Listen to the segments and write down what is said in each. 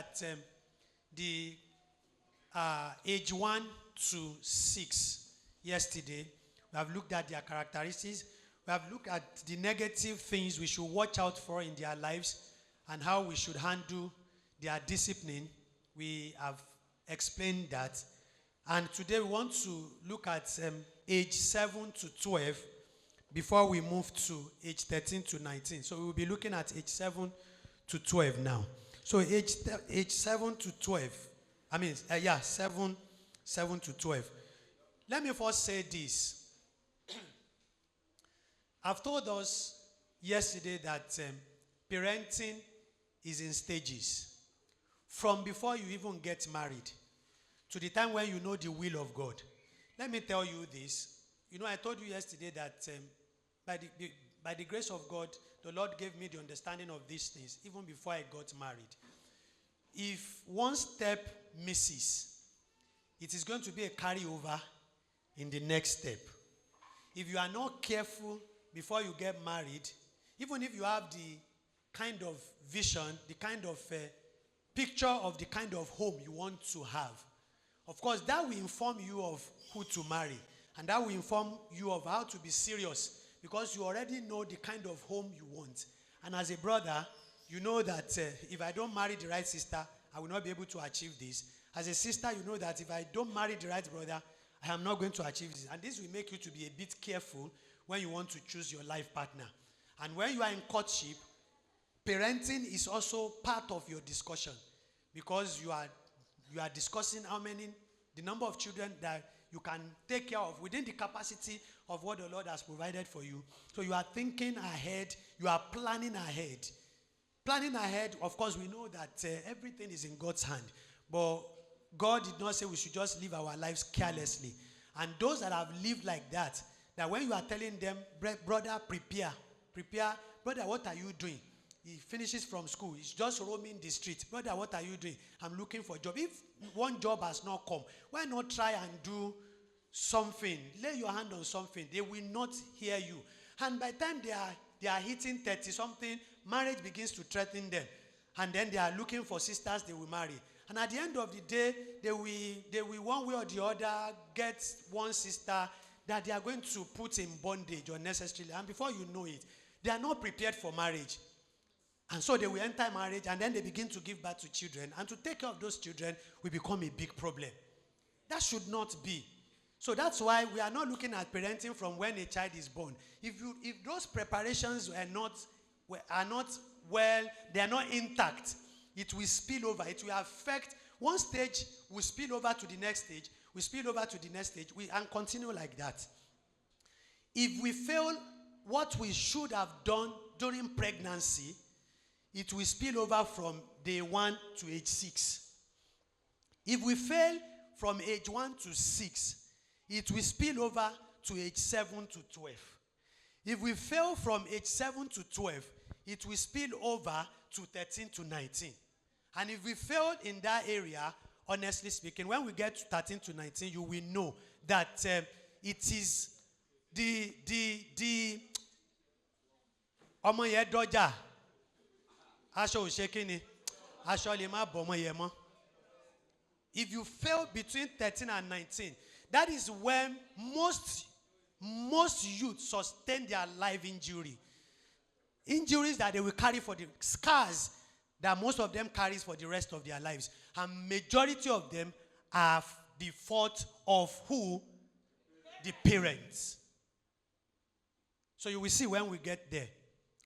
at the age 1 to 6 yesterday. We have looked at their characteristics. We have looked at the negative things we should watch out for in their lives and how we should handle their discipline. We have explained that. And today we want to look at age 7 to 12 before we move to age 13 to 19. So we will be looking at age 7 to 12 now. So age 7 to 12. 7 to 12. Let me first say this. I've told us yesterday that parenting is in stages. From before you even get married to the time when you know the will of God. Let me tell you this. You know, I told you yesterday that by the grace of God, the Lord gave me the understanding of these things even before I got married. If one step misses, it is going to be a carryover in the next step. If you are not careful before you get married, even if you have the kind of vision, the kind of picture of the kind of home you want to have, of course, that will inform you of who to marry. And that will inform you of how to be serious because you already know the kind of home you want. And as a brother, you know that if I don't marry the right sister, I will not be able to achieve this. As a sister, you know that if I don't marry the right brother, I am not going to achieve this. And this will make you to be a bit careful when you want to choose your life partner. And when you are in courtship, parenting is also part of your discussion because you are discussing the number of children that you can take care of within the capacity of what the Lord has provided for you. So you are thinking ahead, you are planning ahead. Planning ahead, of course, we know that everything is in God's hand. But God did not say we should just live our lives carelessly. And those that have lived like that when you are telling them, brother, prepare. Brother, what are you doing? He finishes from school. He's just roaming the street. Brother, what are you doing? I'm looking for a job. If one job has not come, why not try and do something? Lay your hand on something. They will not hear you. And by the time they are hitting 30-something, marriage begins to threaten them. And then they are looking for sisters they will marry. And at the end of the day, they will one way or the other get one sister that they are going to put in bondage unnecessarily. And before you know it, they are not prepared for marriage. And so they will enter marriage and then they begin to give birth to children. And to take care of those children will become a big problem. That should not be. So that's why we are not looking at parenting from when a child is born. If those preparations are not well, they are not intact, it will spill over. It will affect. One stage will spill over to the next stage, will spill over to the next stage, and continue like that. If we fail what we should have done during pregnancy, it will spill over from day 1 to age 6. If we fail from age 1 to 6, it will spill over to age 7 to 12. If we fail from age 7 to 12, it will spill over to 13 to 19. And if we fail in that area, honestly speaking, when we get to 13 to 19, you will know that it is the ọmọ yẹn dọjà aṣọ òṣèkínni aṣọ lè má bọ ọmọ yẹn mọ́. If you fail between 13 and 19, that is when most youth sustain their life injury. Injuries that they will carry for the scars that most of them carries for the rest of their lives. And majority of them are the fault of who? The parents. So you will see when we get there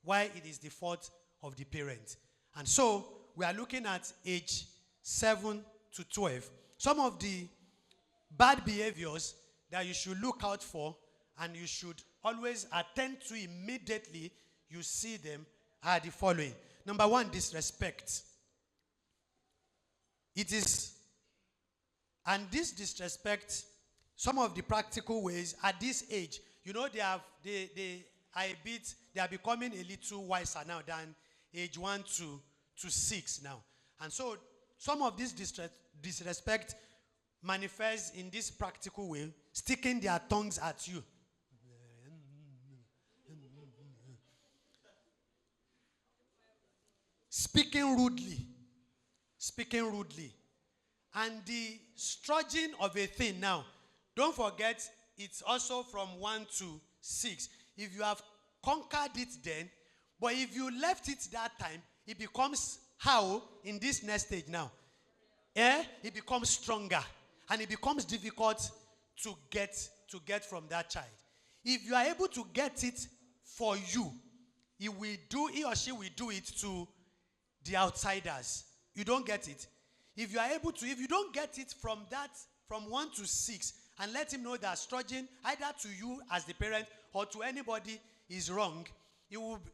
why it is the fault of the parents. And so we are looking at age 7 to 12. Some of the bad behaviors that you should look out for and you should always attend to immediately you see them are the following. Number 1, disrespect. And this disrespect, some of the practical ways at this age, you know, they are becoming a little wiser now than age 1 to 6 now. And so some of this disrespect manifests in this practical way, sticking their tongues at you. speaking speaking rudely. And the strudging of a thing now, don't forget, it's also from 1 to 6. If you have conquered it then, but if you left it that time, it becomes how in this next stage now? It becomes stronger and it becomes difficult to get from that child. If you are able to get it for you, he or she will do it to the outsiders. You don't get it. If you don't get it from 1 to 6, and let him know that strudging either to you as the parent or to anybody is wrong,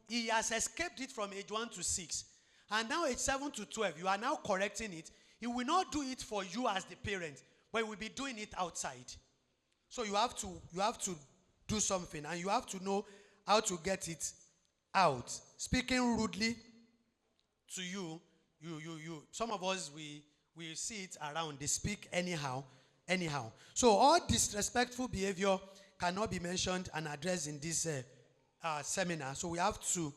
he has escaped it from age 1 to 6. And now age 7 to 12, you are now correcting it. He will not do it for you as the parent, but he will be doing it outside. So you have to do something, and you have to know how to get it out. Speaking rudely to you, some of us, we see it around. They speak anyhow. So all disrespectful behavior cannot be mentioned and addressed in this seminar. So we have to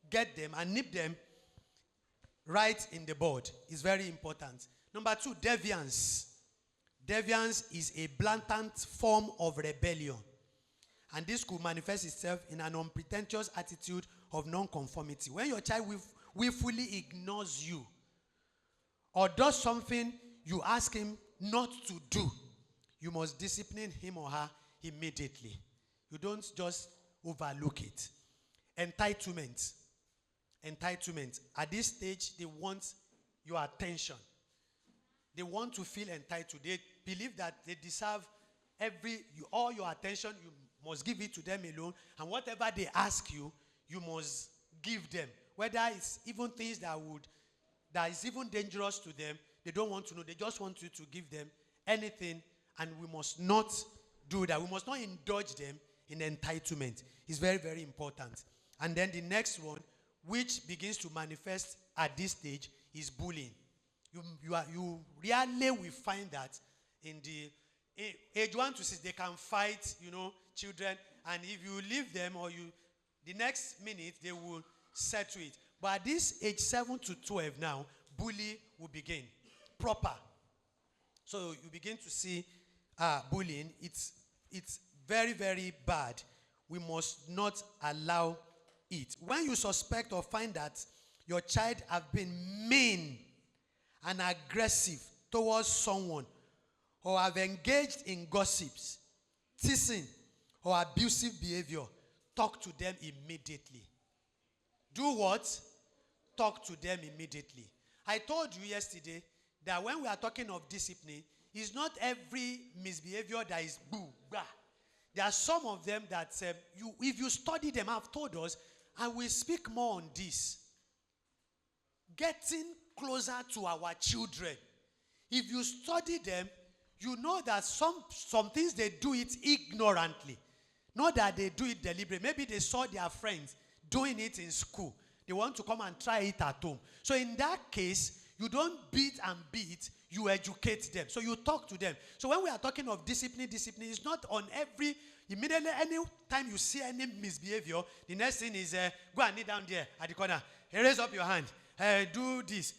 get them and nip them right in the bud. It's very important. Number 2, deviance. Deviance is a blatant form of rebellion. And this could manifest itself in an unpretentious attitude of nonconformity. When your child willfully ignores you or does something you ask him not to do, you must discipline him or her immediately. You don't just overlook it. Entitlement. At this stage, they want your attention. They want to feel entitled. They believe that they deserve all your attention. You must give it to them alone. And whatever they ask you, you must give them. Whether it's even things that is even dangerous to them, they don't want to know. They just want you to give them anything. And we must not do that. We must not indulge them in entitlement. It's very, very important. And then the next one, which begins to manifest at this stage, is bullying. You rarely will find that in the age 1 to 6. They can fight, children, and if you leave them or the next minute they will settle it. But at this age 7 to 12 now, bullying will begin proper. So you begin to see bullying. It's very, very bad. We must not allow it. When you suspect or find that your child have been mean and aggressive towards someone, or have engaged in gossips, teasing, or abusive behavior, talk to them immediately. Do what? Talk to them immediately. I told you yesterday that when we are talking of discipline, it's not every misbehavior that is boo, bah. There are some of them that, if you study them, I've told us, and we'll speak more on this. Getting closer to our children. If you study them, you know that some things they do it ignorantly. Not that they do it deliberately. Maybe they saw their friends doing it in school. They want to come and try it at home. So in that case, you don't beat and beat, you educate them. So you talk to them. So when we are talking of discipline is not on immediately, any time you see any misbehavior, the next thing is, go and kneel down there at the corner. Raise up your hand. Do this.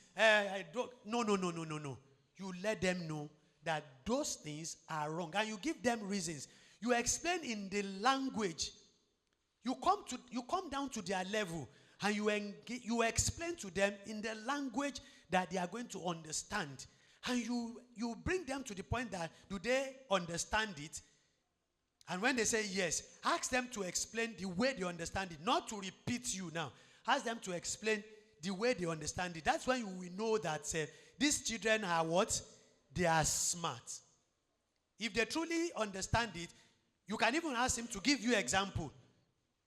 No. You let them know that those things are wrong. And you give them reasons. You explain in the language. You come down to their level. And you explain to them in the language that they are going to understand. And you bring them to the point that, do they understand it? And when they say yes, ask them to explain the way they understand it. Not to repeat you now. Ask them to explain the way they understand it. That's when you will know that these children are what? They are smart. If they truly understand it, you can even ask him to give you example.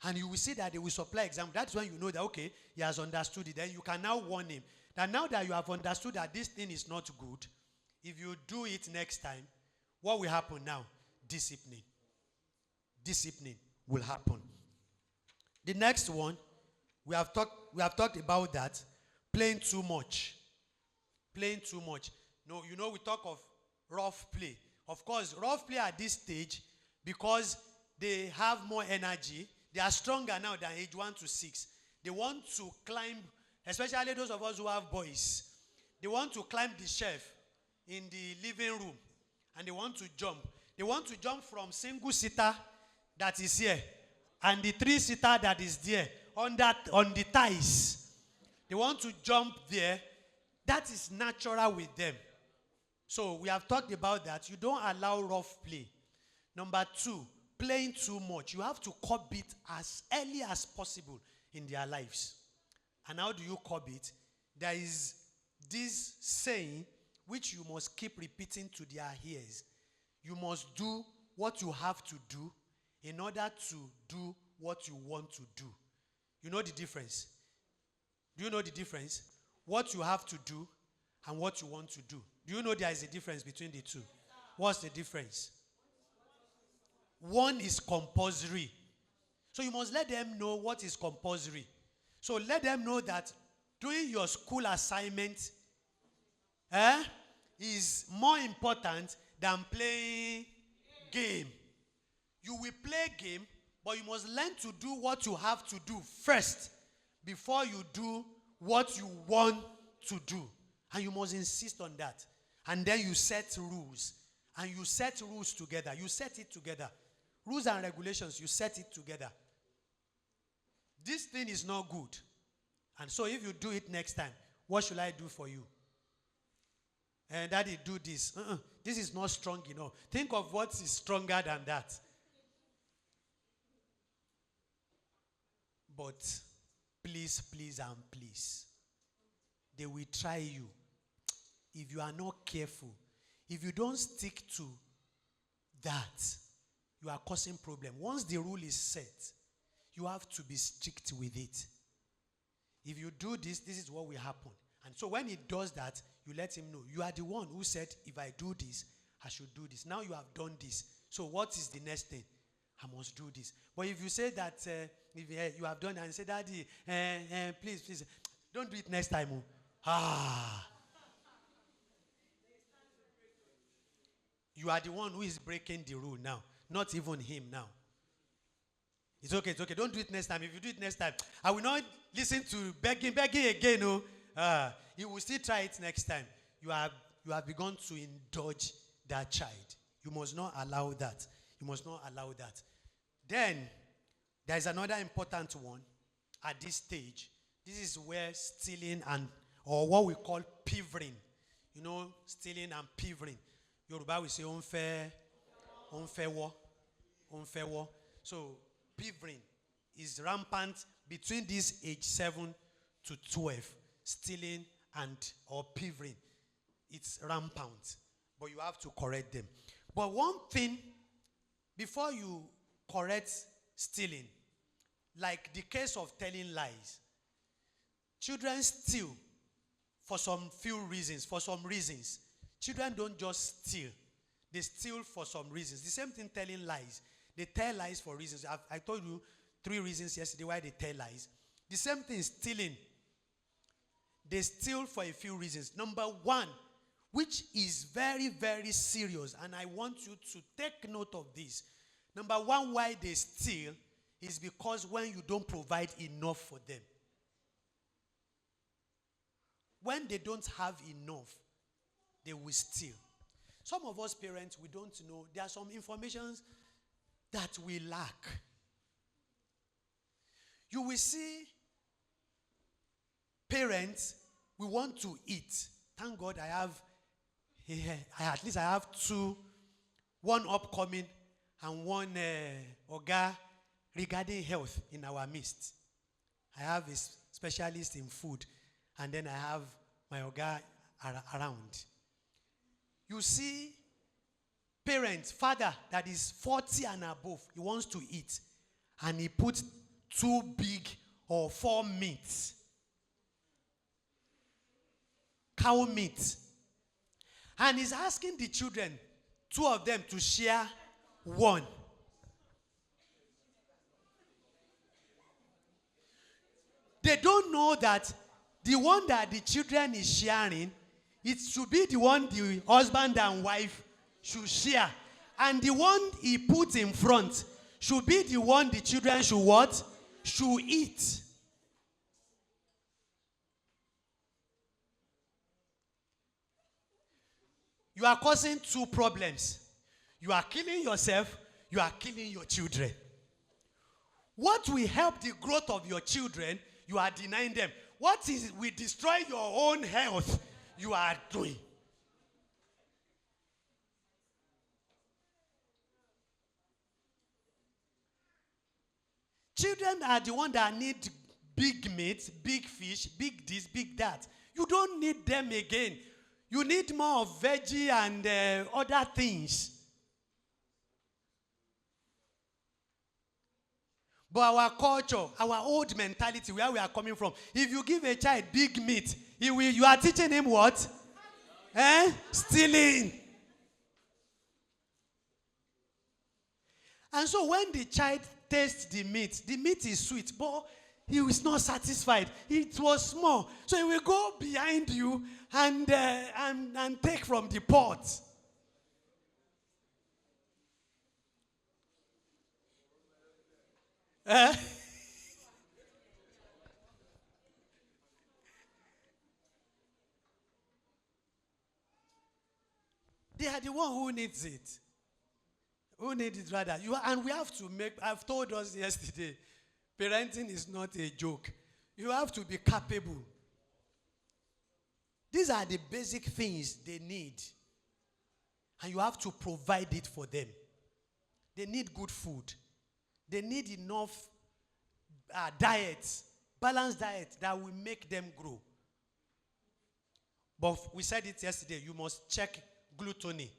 And you will see that they will supply example. That's when you know that, okay, he has understood it. Then you can now warn him. That now that you have understood that this thing is not good, if you do it next time, what will happen now? Discipline. Discipline will happen. The next one, we have talked about that. Playing too much. Playing too much. No, we talk of rough play. Of course, rough play at this stage, because they have more energy. They are stronger now than age 1 to 6. They want to climb, especially those of us who have boys. They want to climb the shelf in the living room and they want to jump. They want to jump from single seater that is here and the 3-seater that is there on the ties. They want to jump there. That is natural with them. So we have talked about that. You don't allow rough play. Number 2, playing too much. You have to curb it as early as possible in their lives. And how do you curb it? There is this saying which you must keep repeating to their ears. You must do what you have to do in order to do what you want to do. You know the difference? Do you know the difference? What you have to do and what you want to do. Do you know there is a difference between the two? What's the difference? One is compulsory. So you must let them know what is compulsory. So let them know that doing your school assignment is more important than playing game. You will play game, but you must learn to do what you have to do first before you do what you want to do. And you must insist on that. And then you set rules. And you set rules together. You set it together. Rules and regulations, you set it together. This thing is not good. And so if you do it next time, what should I do for you? And Daddy, do this. This is not strong enough. Think of what is stronger than that. But please, please, and please, they will try you. If you are not careful, if you don't stick to that, you are causing problem. Once the rule is set, you have to be strict with it. If you do this, this is what will happen. And so when he does that, you let him know. You are the one who said, if I do this, I should do this. Now you have done this. So what is the next thing? I must do this. But if you say that, if you have done and say, Daddy, please, don't do it next time. You are the one who is breaking the rule now. Not even him now. It's okay. Don't do it next time. If you do it next time, I will not listen to begging again. You will still try it next time. You have begun to indulge that child. You must not allow that. You must not allow that. Then, there is another important one at this stage. This is where stealing or what we call pivering. You know, stealing and pivering. Yoruba we say unfair war. So, pivering is rampant between this age 7 to 12. Stealing or pivering. It's rampant. But you have to correct them. But one thing, before you correct stealing, like the case of telling lies, children steal for some reasons. Children don't just steal. They steal for some reasons. The same thing telling lies. They tell lies for reasons. I told you 3 reasons yesterday why they tell lies. The same thing is stealing. They steal for a few reasons. Number 1, which is very, very serious, and I want you to take note of this. Number 1, why they steal is because when you don't provide enough for them. When they don't have enough, they will steal. Some of us parents, we don't know. There are some informations that we lack. You will see parents, we want to eat. Thank God I have 2, one upcoming and one Oga regarding health in our midst. I have a specialist in food, and then I have my Oga around. You see, parents, father that is 40 and above, he wants to eat, and he puts 2 big or 4 meats. Cow meat. And he's asking the children, 2 of them, to share 1. They don't know that the one that the children is sharing, it should be the one the husband and wife should share. And the one he put in front should be the one the children should what? Should eat. You are causing two problems. You are killing yourself, you are killing your children. What will help the growth of your children, you are denying them. What is will destroy your own health, you are doing. Children are the ones that need big meat, big fish, big this, big that. You don't need them again. You need more of veggie and other things. But our culture, our old mentality, where we are coming from, if you give a child big meat, you are teaching him what? Stealing. And so when the child tastes the meat is sweet, but he is not satisfied. It was small. So he will go behind you and take from the pot. They are the one who needs it. Who needs it rather? And we have to make, I've told us yesterday, parenting is not a joke. You have to be capable. These are the basic things they need. And you have to provide it for them. They need good food. They need enough diets, balanced diet that will make them grow. But we said it yesterday, you must check gluttony.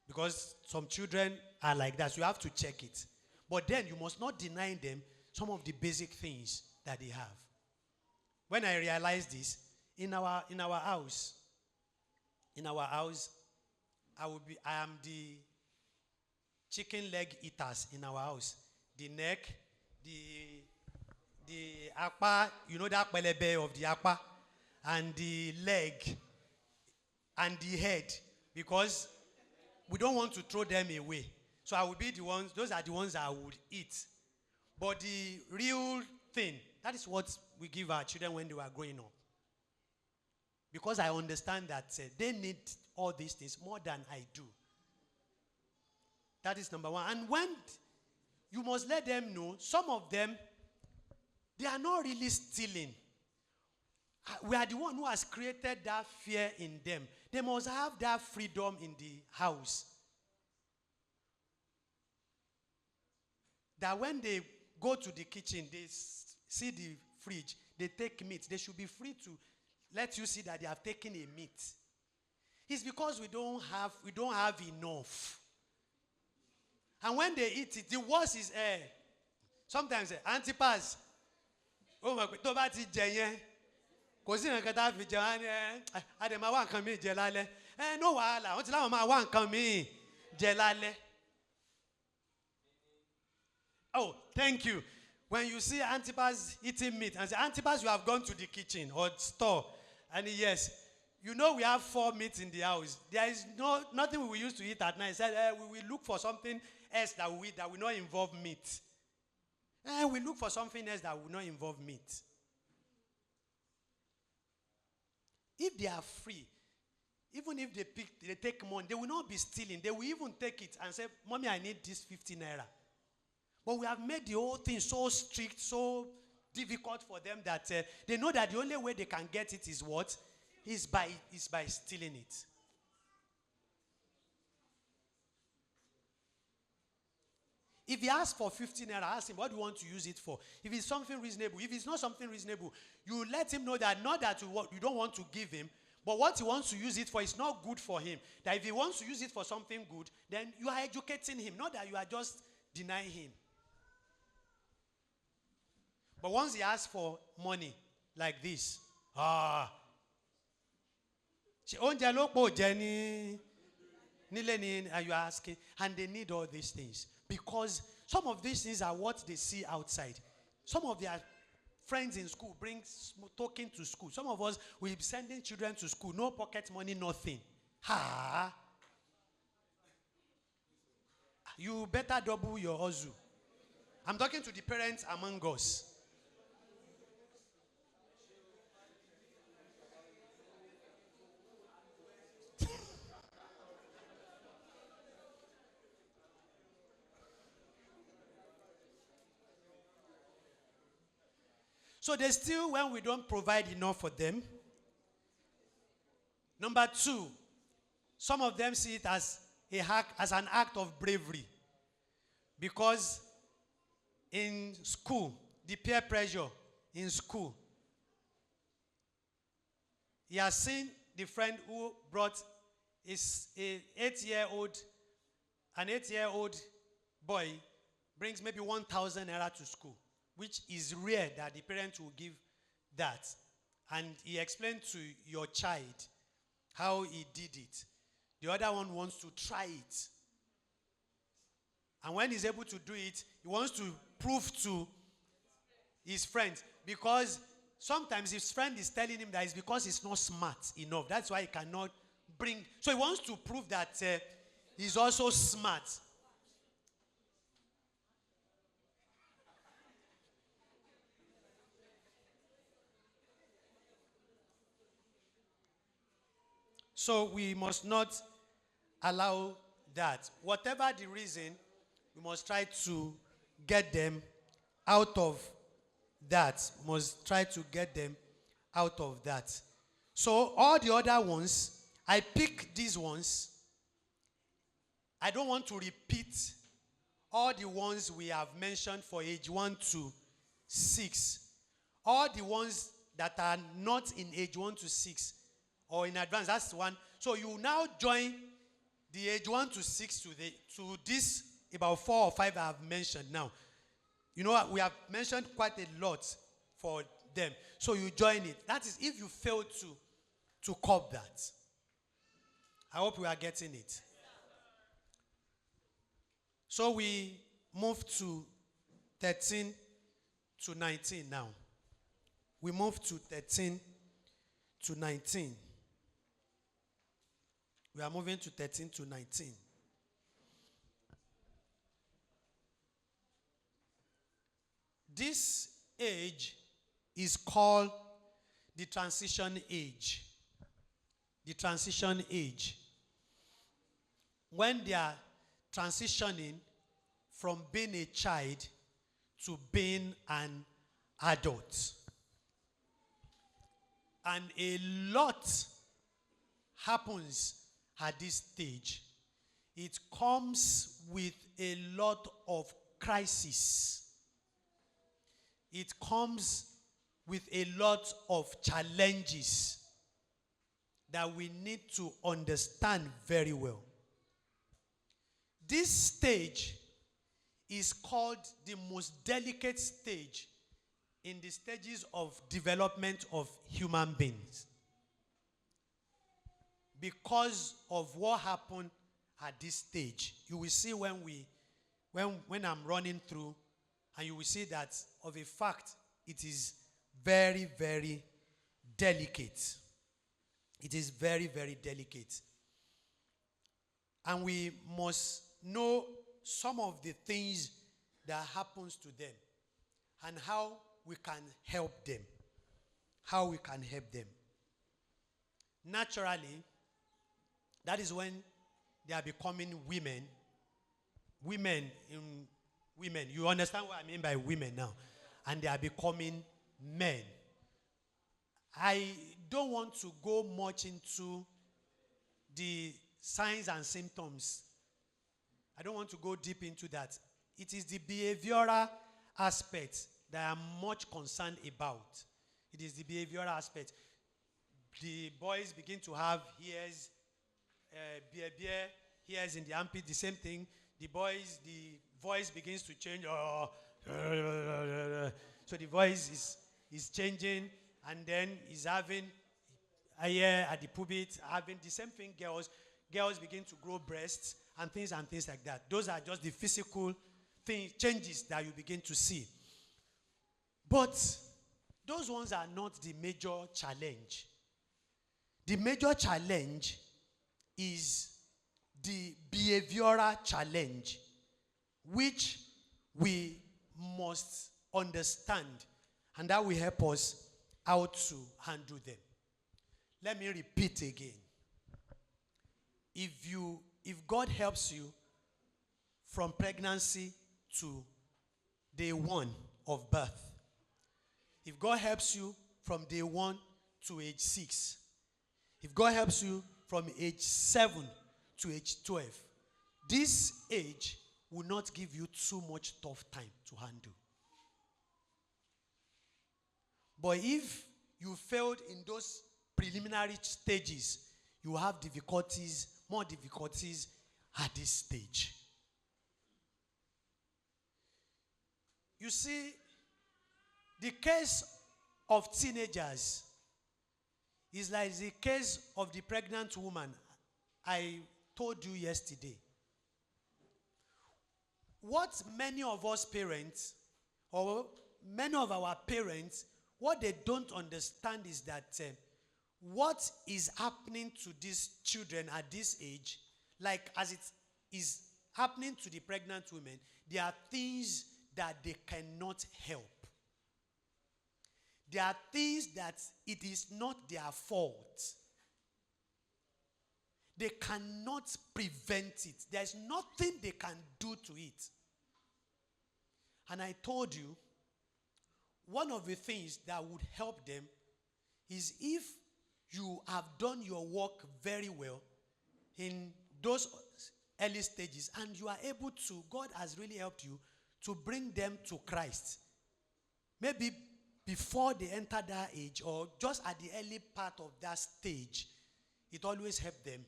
Because some children are like that, so you have to check it. But then you must not deny them some of the basic things that they have. When I realized this, in our house, I am the chicken leg eaters in our house. The neck, the akpa, you know that pelebe of the akpa, and the leg, and the head, because we don't want to throw them away. So I will be the ones, those are the ones I would eat. But the real thing, that is what we give our children when they were growing up. Because I understand that they need all these things more than I do. That is number one. And when you must let them know, some of them, they are not really stealing. We are the one who has created that fear in them. They must have that freedom in the house. That when they go to the kitchen, they see the fridge, they take meat. They should be free to let you see that they have taken a meat. It's because we don't have enough. And when they eat it, the worst is sometimes Antipas. Oh my God, Tobati Jeye. Kò sí nǹkan tá fi jẹun á àdèmà wá nǹkan mi jẹ lálẹ́. No wàhálà, wọ́n ti láwọn máa wá nǹkan mi jẹ lálẹ́. Oh, thank you. When you see Antipas eating meat and say, Antipas, you have gone to the kitchen or store. And yes, you know we have 4 meats in the house. There is nothing we will use to eat at night. He said, we will look for something else that we eat that will not involve meat. We look for something else that will not involve meat. If they are free, even if they take money, they will not be stealing. They will even take it and say, Mommy, I need this 50 naira. But we have made the whole thing so strict, so difficult for them that they know that the only way they can get it is what? Is by stealing it. If he asks for 15 naira, ask him, what do you want to use it for? If it's something reasonable, if it's not something reasonable, you let him know that not that you don't want to give him, but what he wants to use it for is not good for him. That if he wants to use it for something good, then you are educating him, not that you are just denying him. But once he asks for money, like this, and you are asking, and they need all these things. Because some of these things are what they see outside. Some of their friends in school bring talking to school. Some of us will be sending children to school, no pocket money, nothing. You better double your hustle. I'm talking to the parents among us. So they still, when we don't provide enough for them. Number two, some of them see it as an act of bravery. Because in school, the peer pressure in school, he has seen the friend who brought an 8-year-old boy brings maybe 1,000 naira to school, which is rare that the parent will give that. And he explained to your child how he did it. The other one wants to try it. And when he's able to do it, he wants to prove to his friends. Because sometimes his friend is telling him that it's because he's not smart enough. That's why he cannot bring. So he wants to prove that he's also smart. So we must not allow that. Whatever the reason, we must try to get them out of that. We must try to get them out of that. So all the other ones, I pick these ones. I don't want to repeat all the ones we have mentioned for age 1 to 6. All the ones that are not in age 1 to 6 or in advance, that's one. So you now join the age 1 to 6 to this about 4 or 5 I have mentioned now. You know what? We have mentioned quite a lot for them. So you join it. That is if you fail to cop that. I hope we are getting it. So we move to 13 to 19 now. We move to 13 to 19. We are moving to 13 to 19. This age is called the transition age. The transition age. When they are transitioning from being a child to being an adult. And a lot happens at this stage. It comes with a lot of crisis. It comes with a lot of challenges that we need to understand very well. This stage is called the most delicate stage in the stages of development of human beings. Because of what happened at this stage. You will see when I'm running through, and you will see that of a fact, it is very, very delicate. It is very, very delicate. And we must know some of the things that happens to them and how we can help them. How we can help them. Naturally, that is when they are becoming women. Women. You understand what I mean by women now? And they are becoming men. I don't want to go much into the signs and symptoms. I don't want to go deep into that. It is the behavioral aspect that I'm much concerned about. It is the behavioral aspect. The boys begin to have ears, ears in the armpit, the same thing. The voice begins to change. So the voice is changing, and then he's having a ear at the pubis, having the same thing. Girls begin to grow breasts and things like that. Those are just the physical changes that you begin to see. But those ones are not the major challenge. The major challenge is the behavioral challenge, which we must understand, and that will help us how to handle them. Let me repeat again. If God helps you from pregnancy to day 1 of birth, If God helps you from day 1 to age 6, if God helps you from age 7 to age 12, this age will not give you too much tough time to handle. But if you failed in those preliminary stages, you have difficulties, more difficulties at this stage. You see, the case of teenagers is like the case of the pregnant woman I told you yesterday. What many of us parents, or many of our parents, what they don't understand is that what is happening to these children at this age, like as it is happening to the pregnant women, there are things that they cannot help. There are things that it is not their fault. They cannot prevent it. There's nothing they can do to it. And I told you, one of the things that would help them is if you have done your work very well in those early stages and you are able to, God has really helped you to bring them to Christ. Maybe before they enter that age or just at the early part of that stage, it always helps them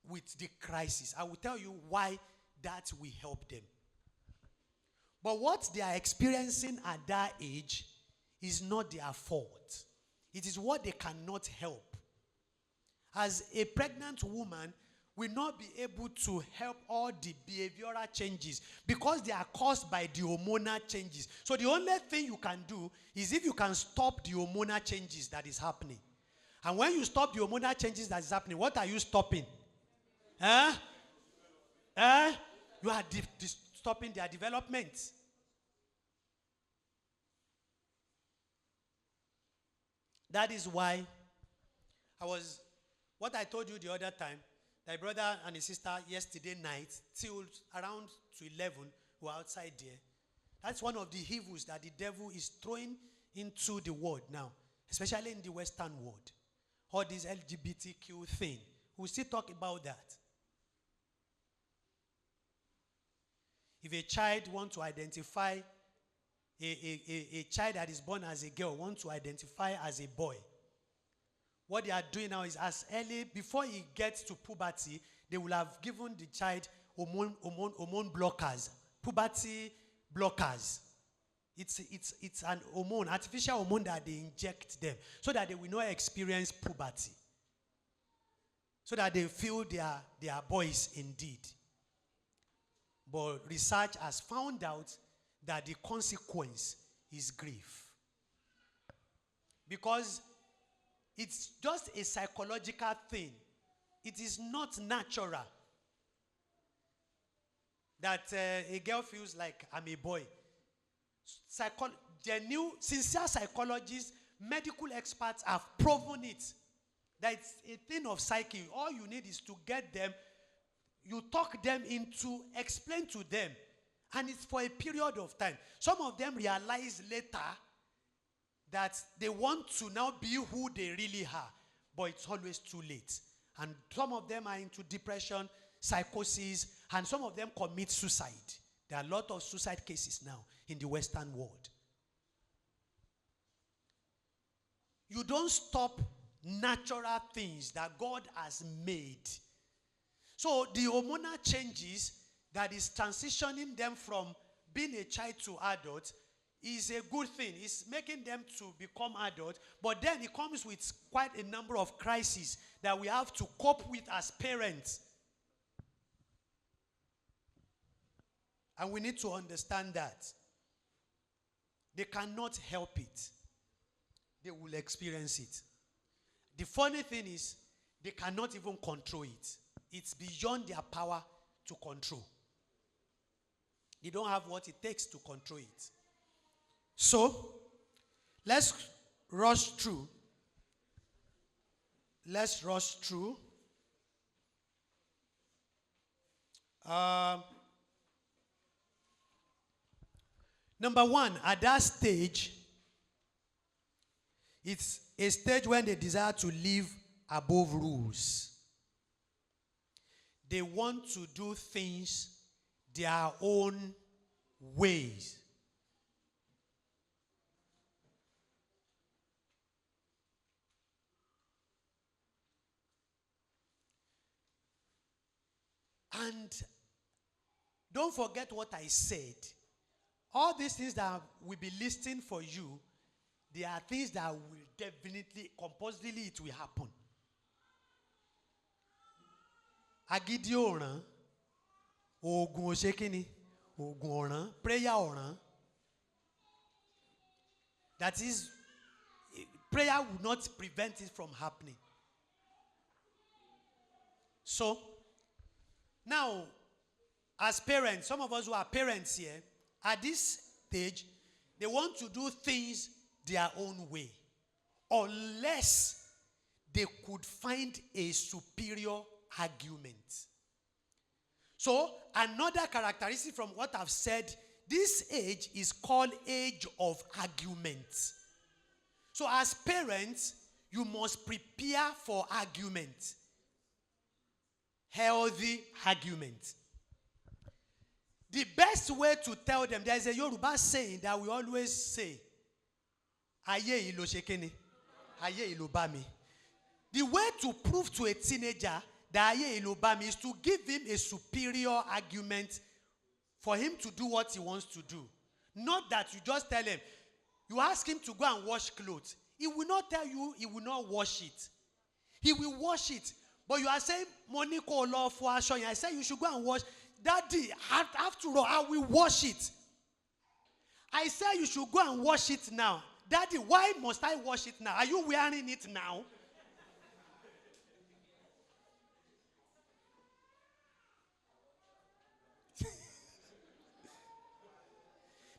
with the crisis. I will tell you why that will help them. But what they are experiencing at that age is not their fault. It is what they cannot help. As a pregnant woman will not be able to help all the behavioral changes because they are caused by the hormonal changes. So the only thing you can do is if you can stop the hormonal changes that is happening. And when you stop the hormonal changes that is happening, what are you stopping? You are stopping their development. That is why what I told you the other time, my brother and his sister yesterday night, till around to 11, were outside there. That's one of the evils that the devil is throwing into the world now, especially in the Western world. All this LGBTQ thing. We'll still talk about that. If a child wants to identify, a child that is born as a girl wants to identify as a boy, what they are doing now is as early, before he gets to puberty, they will have given the child hormone blockers, puberty blockers. It's an hormone, artificial hormone that they inject them so that they will not experience puberty. So that they feel they are boys indeed. But research has found out that the consequence is grief. Because it's just a psychological thing. It is not natural that a girl feels like I'm a boy. Sincere psychologists, medical experts have proven it. That it's a thing of psyche. All you need is to get them, you talk them into, explain to them. And it's for a period of time. Some of them realize later that they want to now be who they really are. But it's always too late. And some of them are into depression, psychosis, and some of them commit suicide. There are a lot of suicide cases now in the Western world. You don't stop natural things that God has made. So the hormonal changes that is transitioning them from being a child to adult is a good thing. It's making them to become adult. But then it comes with quite a number of crises that we have to cope with as parents. And we need to understand that. They cannot help it. They will experience it. The funny thing is, they cannot even control it. It's beyond their power to control. They don't have what it takes to control it. So, let's rush through. Let's rush through. Number one, at that stage, It's a stage when they desire to live above rules. They want to do things their own ways. And don't forget what I said. All these things that will be listing for you, they are things that will definitely, compulsively, it will happen. Agídí ọ̀ràn, oògùn òṣèkíní, oògùn ọ̀ràn, prayer ọ̀ràn. That is, prayer will not prevent it from happening. So, now, as parents, some of us who are parents here, at this stage, they want to do things their own way, unless they could find a superior argument. So, another characteristic from what I've said, this age is called age of argument. So, as parents, you must prepare for argument. Healthy argument. The best way to tell them, there is a Yoruba saying that we always say, Aye ilo shekeni, aye ilo bami. The way to prove to a teenager that aye ilo bami is to give him a superior argument for him to do what he wants to do. Not that you just tell him, you ask him to go and wash clothes. He will not tell you he will not wash it. He will wash it. But you are saying, Moniko love for Ashon. I say you should go and wash. Daddy, after all, I will wash it. I say you should go and wash it now. Daddy, why must I wash it now? Are you wearing it now?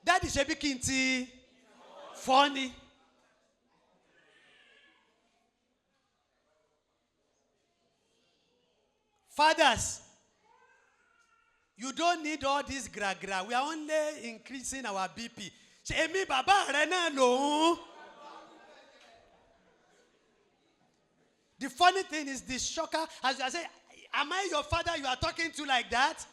Daddy, shebi kinti funny. Fathers, you don't need all this gra-gra. We are only increasing our BP. Emi baba re na lo. The funny thing is this shocker, as I say, am I your father you are talking to like that?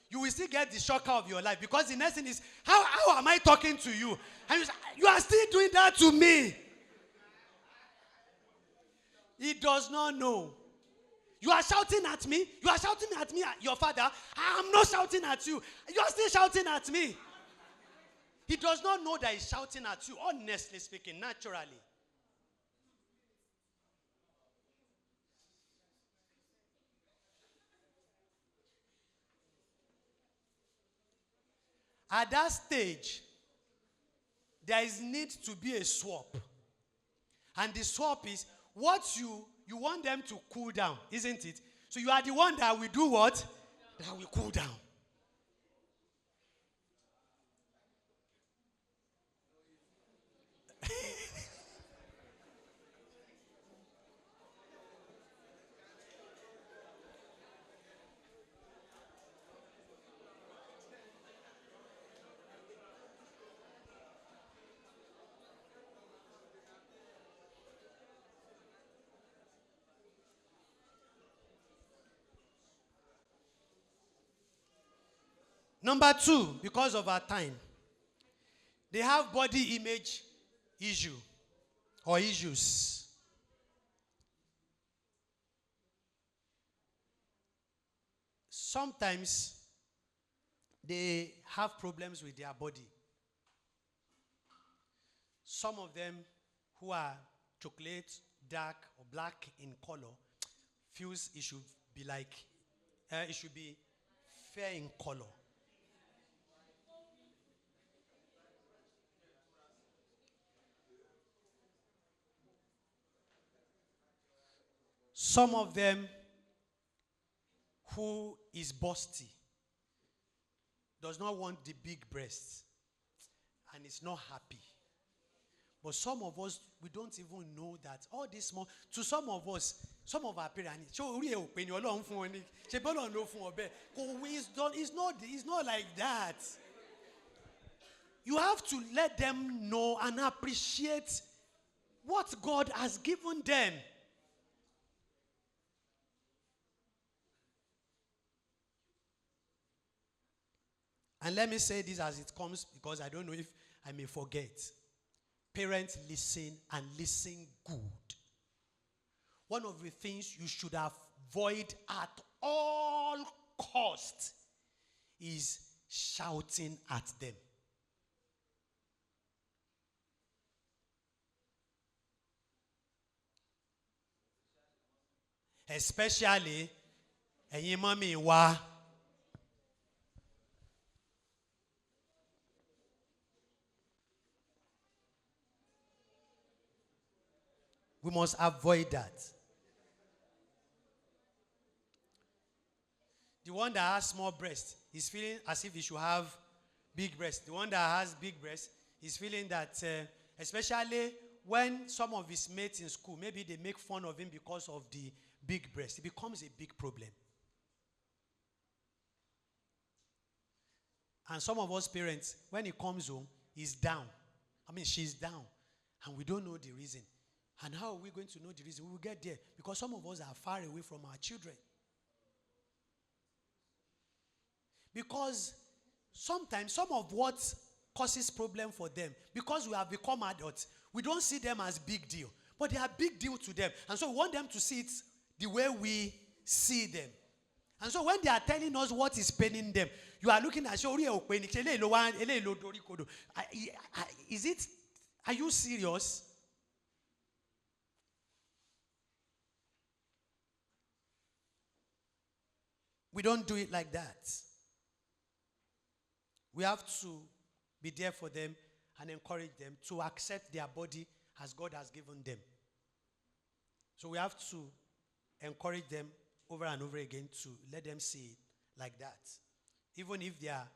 You will still get the shocker of your life, because the next thing is, how am I talking to you? And you are still doing that to me. He does not know. You are shouting at me. You are shouting at me, your father. I am not shouting at you. You are still shouting at me. He does not know that he's shouting at you, honestly speaking, naturally. At that stage, there is need to be a swap. And the swap is what you want them to cool down, isn't it? So you are the one that will do what? That will cool down. Number two, because of our time, they have body image issue or issues. Sometimes they have problems with their body. Some of them who are chocolate, dark, or black in color feels it should be like, it should be fair in color. Some of them who is busty does not want the big breasts and is not happy. But some of us, we don't even know that all this small, to some of us, some of our parents, it's not like that. You have to let them know and appreciate what God has given them. And let me say this as it comes, because I don't know if I may forget. Parents, listen, and listen good. One of the things you should avoid at all costs is shouting at them. Especially, ẹ̀yin mọ́mì wa. We must avoid that. The one that has small breast is feeling as if he should have big breast. The one that has big breast is feeling that, especially when some of his mates in school, maybe they make fun of him because of the big breast, it becomes a big problem. And some of us parents, when he comes home, he's down. I mean, she's down. And we don't know the reason. And how are we going to know the reason? We will get there. Because some of us are far away from our children. Because sometimes some of what causes problem for them, because we have become adults, we don't see them as big deal. But they are big deal to them. And so we want them to see it the way we see them. And so when they are telling us what is paining them, you are looking at, is it, are you serious? We don't do it like that. We have to be there for them and encourage them to accept their body as God has given them. So we have to encourage them over and over again to let them see it like that. Even if they are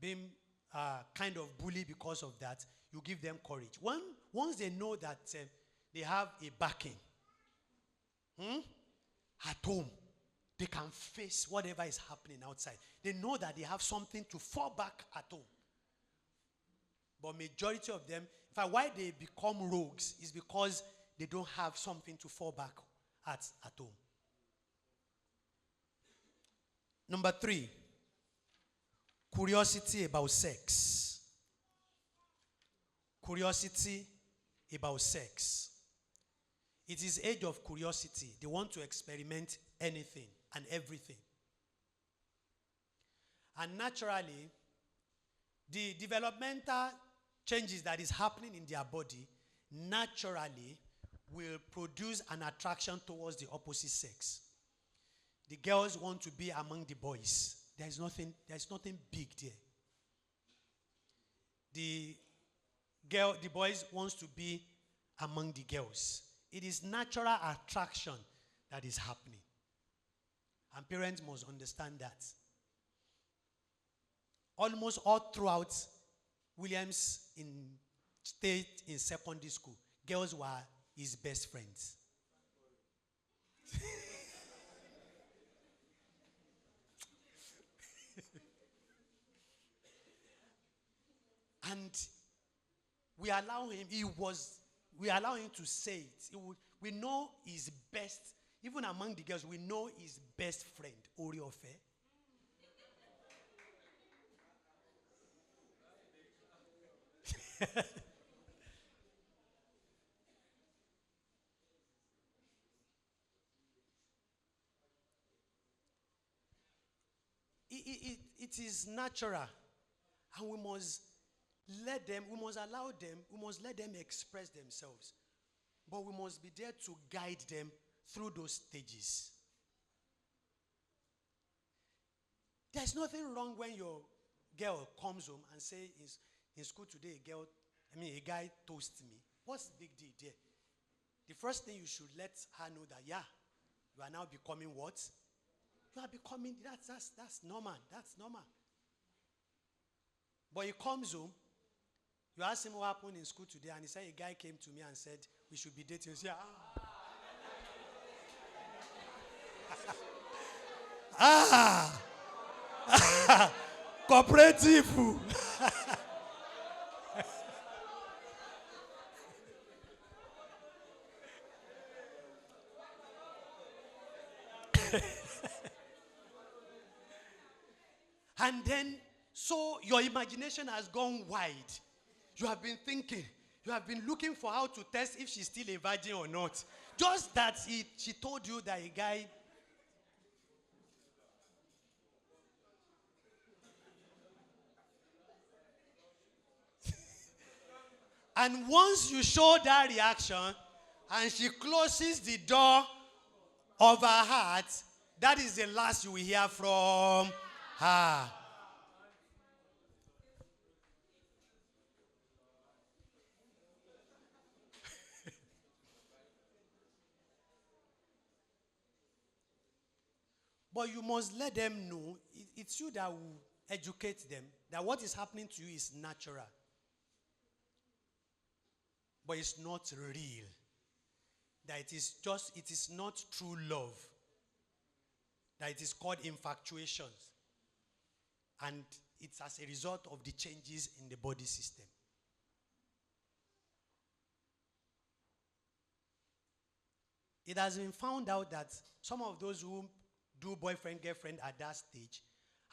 being kind of bullied because of that, you give them courage. Once they know that they have a backing at home, they can face whatever is happening outside. They know that they have something to fall back at home. But majority of them, in fact, why they become rogues is because they don't have something to fall back at home. Number 3, curiosity about sex. Curiosity about sex. It is age of curiosity. They want to experiment anything and everything. And naturally, the developmental changes that is happening in their body naturally will produce an attraction towards the opposite sex. The girls want to be among the boys. There's nothing big there. The boys wants to be among the girls. It is natural attraction that is happening. And parents must understand that. Almost all throughout Williams stayed in secondary school, girls were his best friends. And we allow him to say it. We know his best, even among the girls, we know his best friend, Oriofe. It is natural, and we must let them express themselves. But we must be there to guide them through those stages. There's nothing wrong when your girl comes home and says, in school today, a guy toasted me. What's the big deal there? The first thing you should let her know that, yeah, you are now becoming what? You are becoming, that's normal. That's normal. But he comes home, you ask him what happened in school today, and he said, a guy came to me and said, we should be dating. You say, cooperative. And then, so your imagination has gone wide. You have been thinking, you have been looking for how to test if she's still a virgin or not. Just that she told you that a guy. And once you show that reaction, and she closes the door of her heart, that is the last you will hear from her. But you must let them know, it's you that will educate them, that what is happening to you is natural. But it's not real. That it is not true love. That it is called infatuations. And it's as a result of the changes in the body system. It has been found out that some of those who do boyfriend, girlfriend at that stage,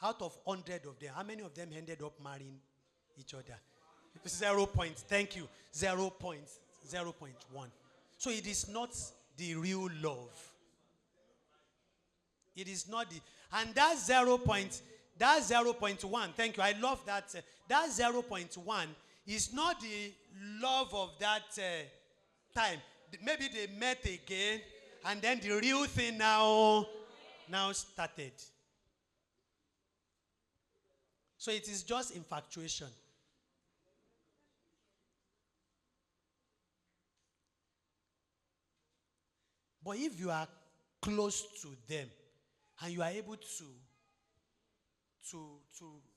out of 100 of them, how many of them ended up marrying each other? 0 point. Thank you. 0.1. So it is not the real love. It is not the, and that 0.1, thank you. I love that. That 0.1 is not the love of that time. Maybe they met again, and then the real thing now started. So it is just infatuation. But if you are close to them and you are able to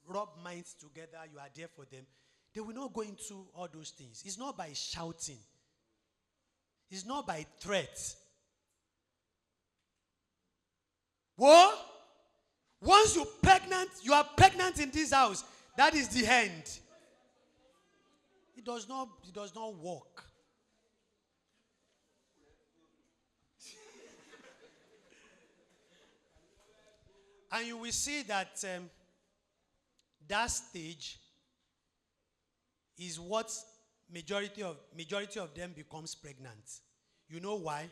rub minds together, you are there for them, they will not go into all those things. It's not by shouting. It's not by threat. Whoa! Once you are pregnant in this house, that is the end. It does not work. And you will see that that stage is what majority of them becomes pregnant. You know why?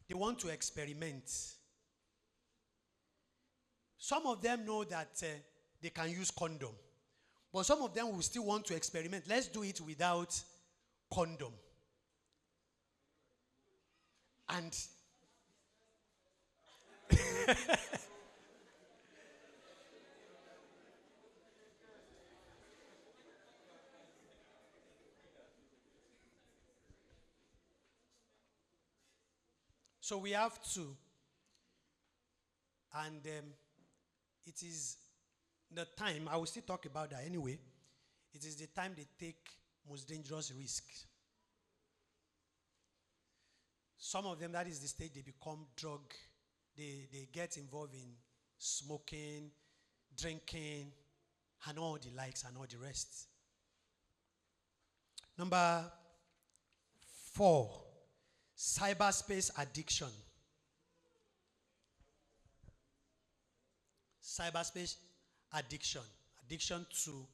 They want to experiment. Some of them know that they can use condom. But some of them will still want to experiment. Let's do it without condom. And so we have to. And it is the time, I will still talk about that anyway. It is the time they take most dangerous risks. Some of them, that is the stage they become drug. They get involved in smoking, drinking, and all the likes and all the rest. Number 4, cyberspace addiction. Cyberspace addiction. Addiction to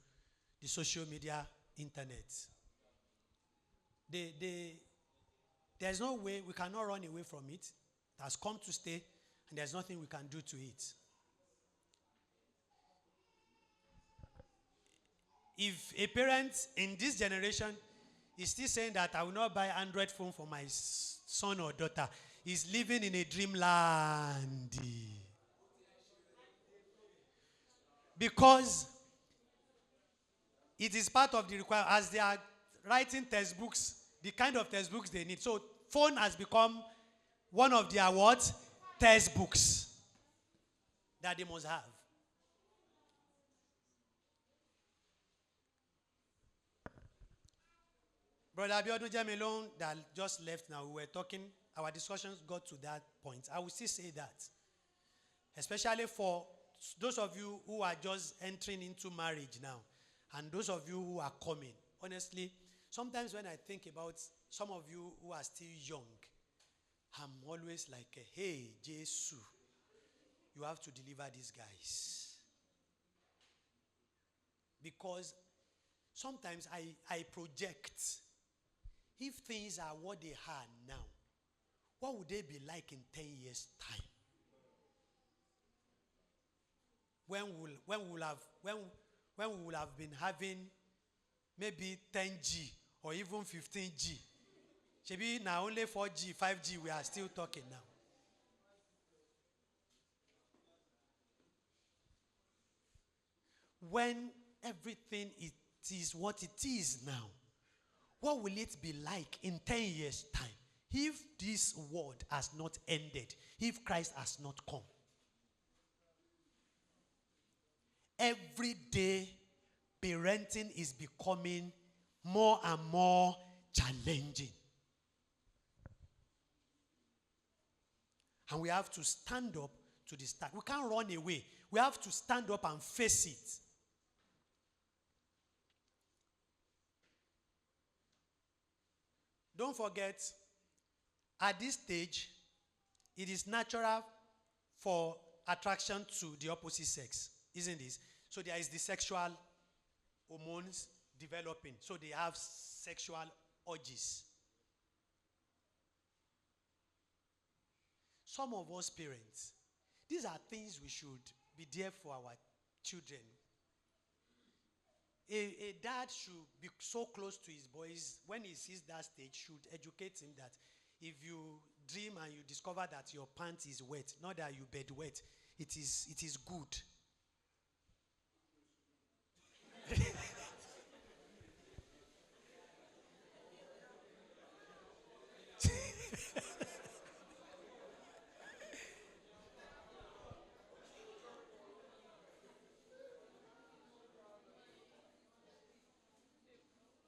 the social media, internet. There's no way, we cannot run away from it. It has come to stay, and there's nothing we can do to it. If a parent in this generation is still saying that I will not buy Android phone for my son or daughter, he's living in a dreamland. Because it is part of the requirement, as they are writing textbooks, the kind of textbooks they need. So phone has become one of their what? Textbooks that they must have. Brother Abiodun Jamelon that just left now, we were talking, our discussions got to that point. I will still say that. Especially for those of you who are just entering into marriage now, and those of you who are coming. Honestly, sometimes when I think about some of you who are still young, I'm always like, hey, Jesus. you have to deliver these guys. Because sometimes I project, if things are what they are now, what would they be like in 10 years' time? When we will have been having maybe 10G or even 15G. Maybe now only 4G, 5G, we are still talking now. When everything is what it is now, what will it be like in 10 years' time if this world has not ended, if Christ has not come? Every day, parenting is becoming more and more challenging. And we have to stand up to the start. We can't run away. We have to stand up and face it. Don't forget, at this stage, it is natural for attraction to the opposite sex, isn't it? So there is the sexual hormones developing. So they have sexual urges. Some of us parents, these are things we should be there for our children. A dad should be so close to his boys when he sees that stage, should educate him that if you dream and you discover that your pants is wet, not that you bed wet, it is good.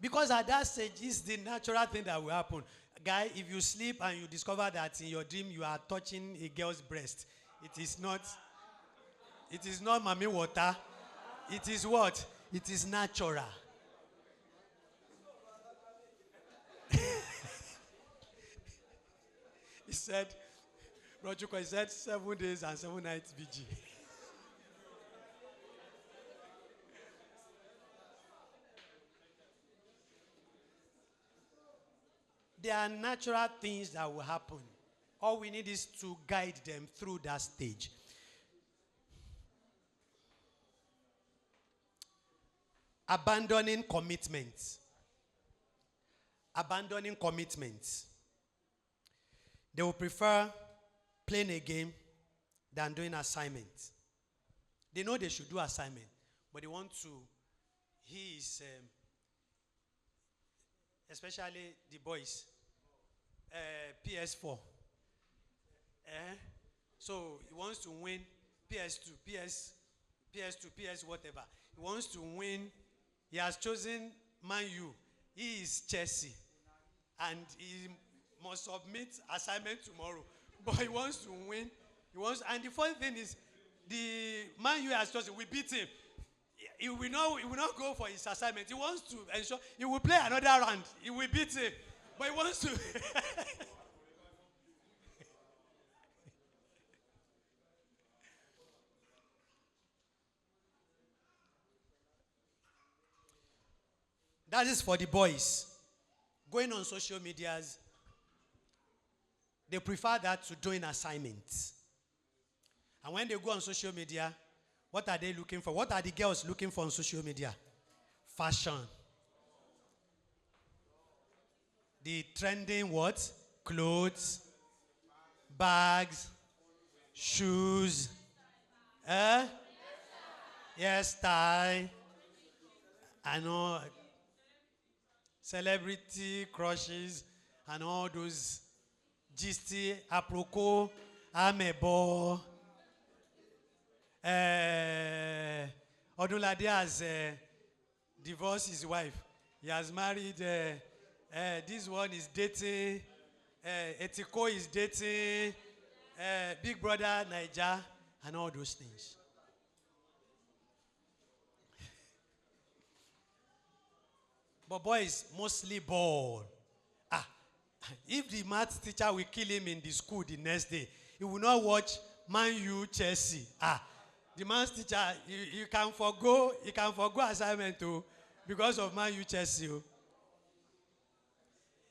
Because at that stage, it's the natural thing that will happen. Guy, if you sleep and you discover that in your dream you are touching a girl's breast, it is not mommy water. It is what? It is natural. He said, Rochuko, he said 7 days and 7 nights VG. There are natural things that will happen. All we need is to guide them through that stage. Abandoning commitments. Abandoning commitments. They will prefer playing a game than doing assignments. They know they should do assignment, but they want to. He is, especially the boys, PS4. So he wants to win PS2, PS whatever. He wants to win. He has chosen Man U. He is Chelsea. And he must submit assignment tomorrow. But he wants to win. And the funny thing is, the Man U has chosen, we beat him. He will not go for his assignment. He wants to ensure he will play another round. He will beat him. But he wants to. That is for the boys. Going on social medias, they prefer that to doing assignments. And when they go on social media, what are they looking for? What are the girls looking for on social media? Fashion. The trending what? Clothes, bags, shoes, hairstyle, and all celebrity crushes and all those gisty, aproko, amebo. Odunlade has divorced his wife. He has married. This one is dating. Etiko is dating. Big Brother Naija and all those things. But boys mostly ball. If the math teacher will kill him in the school the next day, he will not watch Man U, Chelsea. The man's teacher, you can forgo assignment too because of Man U, Chelsea. Oh.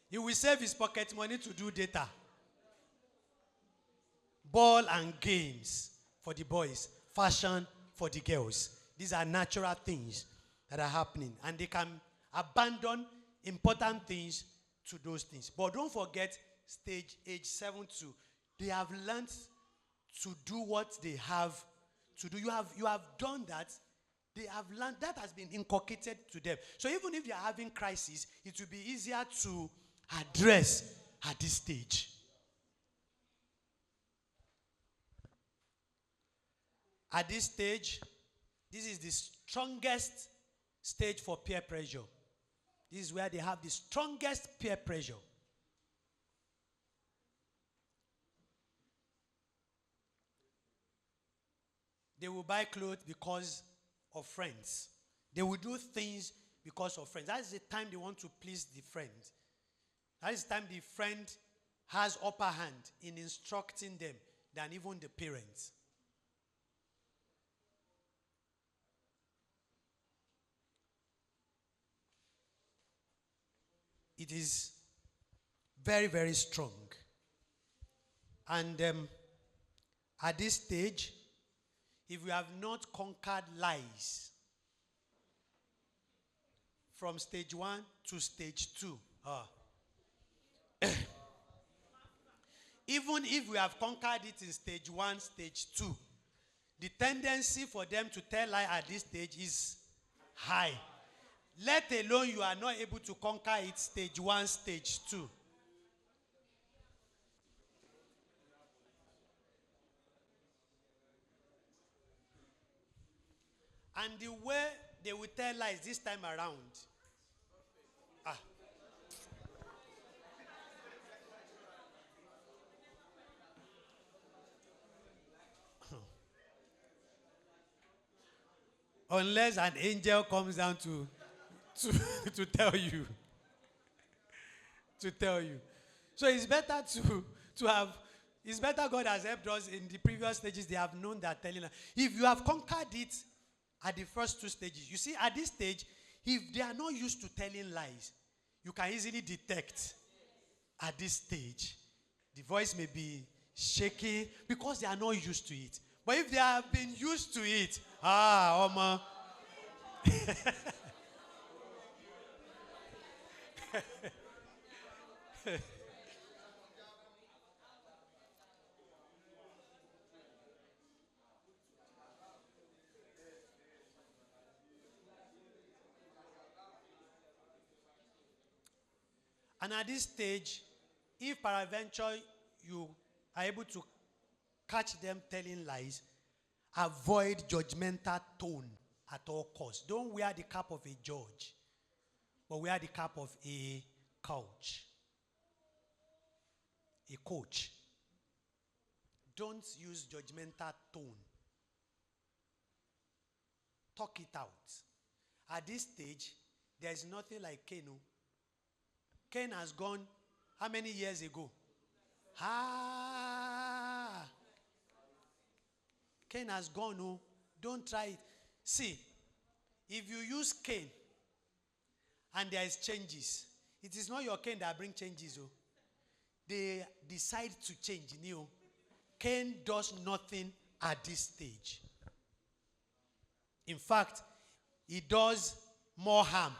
He will save his pocket money to do data. Ball and games for the boys, fashion for the girls. These are natural things that are happening, and they can abandon important things to those things. But don't forget, age 7 to, they have learned to do what they have to do. You have done that. They have learned, that has been inculcated to them. So even if they are having crisis, it will be easier to address at this stage. At this stage, this is the strongest stage for peer pressure. This is where they have the strongest peer pressure. They will buy clothes because of friends. They will do things because of friends. That is the time they want to please the friend. That is the time the friend has upper hand in instructing them than even the parents. It is very, very strong. And at this stage, if we have not conquered lies from stage 1 to stage 2, even if we have conquered it in stage 1, stage 2, the tendency for them to tell lie at this stage is high. Let alone you are not able to conquer it stage 1, stage 2. And the way they will tell lies this time around. Unless an angel comes down to tell you. To tell you. So it's better to have, it's better God has helped us in the previous stages. They have known that telling us. If you have conquered it at the first 2 stages, you see, at this stage, if they are not used to telling lies, you can easily detect at this stage. The voice may be shaking because they are not used to it. But if they have been used to it, Oma. And at this stage, if peradventure you are able to catch them telling lies, avoid judgmental tone at all costs. Don't wear the cap of a judge, but wear the cap of a coach. A coach. Don't use judgmental tone. Talk it out. At this stage, there is nothing like Cain. Cain has gone how many years ago? Cain has gone. Oh, don't try it. See, if you use Cain and there is changes, it is not your Cain that bring changes. Oh, they decide to change. Cain does nothing at this stage. In fact, he does more harm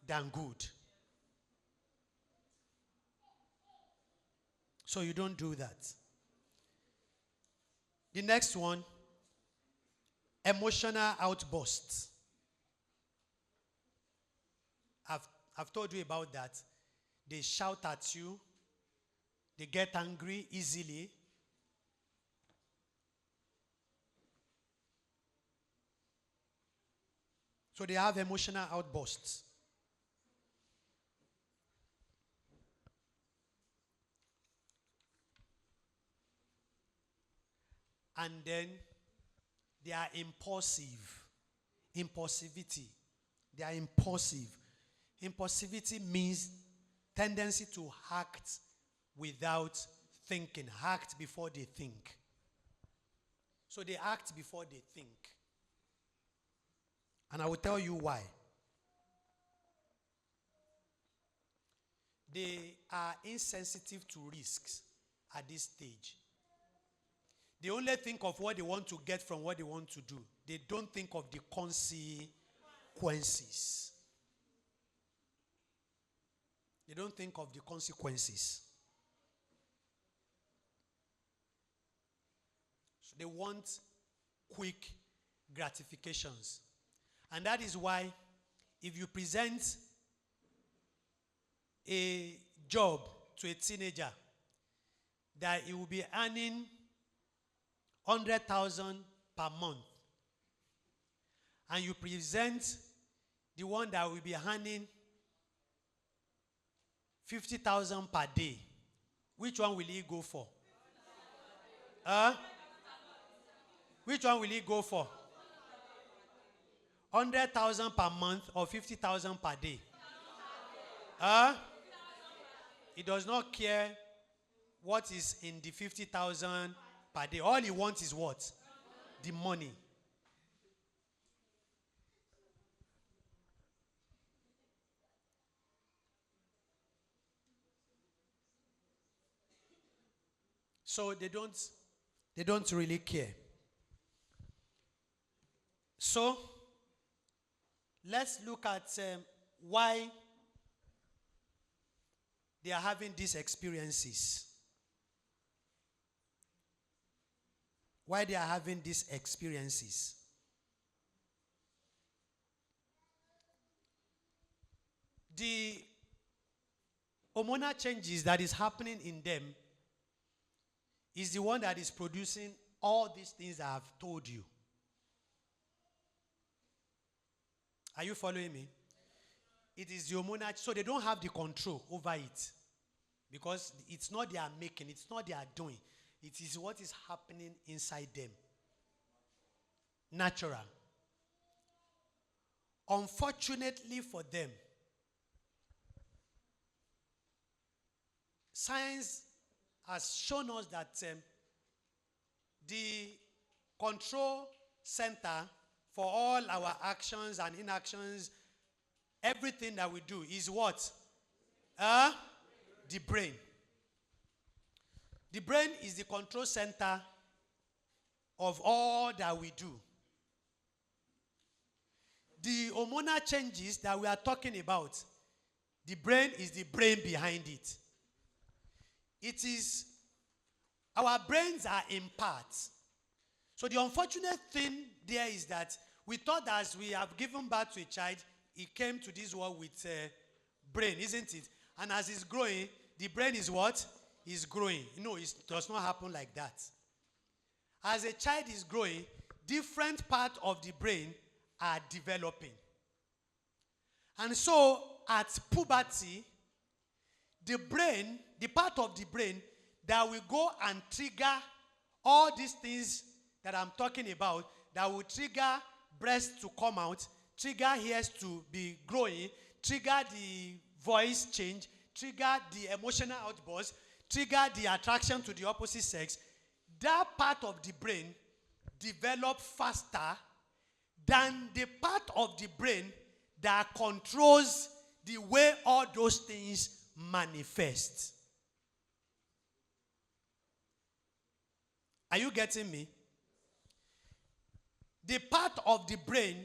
than good. So you don't do that. The next one, emotional outbursts. I've told you about that. They shout at you. They get angry easily. So they have emotional outbursts. And then they are impulsive. Impulsivity. They are impulsive. Impulsivity means tendency to act without thinking. Act before they think. So they act before they think. And I will tell you why. They are insensitive to risks at this stage. They only think of what they want to get from what they want to do. They don't think of the consequences. They don't think of the consequences. So they want quick gratifications. And that is why if you present a job to a teenager that he will be earning 100,000 per month, and you present the one that will be earning 50,000 per day, which one will he go for? Which one will he go for? 100,000 per month or 50,000 per day? He does not care what is in the 50,000 per day. All he wants is what? The money. So they don't really care. So let's look at why they are having these experiences. Why they are having these experiences. The hormonal changes that is happening in them is the one that is producing all these things I have told you. Are you following me? It is the hormonal, so they don't have the control over it. Because it's not their making, it's not their doing. It is what is happening inside them. Natural. Unfortunately for them, science has shown us that the control center for all our actions and inactions, everything that we do is what? The brain. The brain is the control center of all that we do. The hormonal changes that we are talking about, the brain is the brain behind it. It is, our brains are in parts. So the unfortunate thing there is that we thought that as we have given birth to a child, he came to this world with a brain, isn't it? And as he's growing, the brain is what? Is growing. No, it does not happen like that. As a child is growing, different parts of the brain are developing. And so at puberty, the brain, the part of the brain that will go and trigger all these things that I'm talking about, that will trigger breasts to come out, trigger ears to be growing, trigger the voice change, trigger the emotional outburst, trigger the attraction to the opposite sex, that part of the brain develop faster than the part of the brain that controls the way all those things manifest. Are you getting me? The part of the brain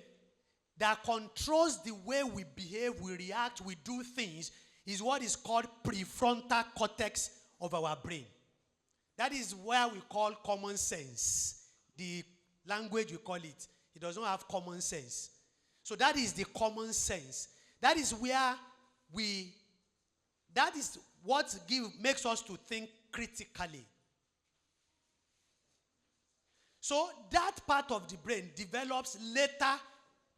that controls the way we behave, we react, we do things is what is called prefrontal cortex of our brain. That is where we call common sense. The language we call it. It does not have common sense. So that is the common sense. That is where that is what makes us to think critically. So that part of the brain develops later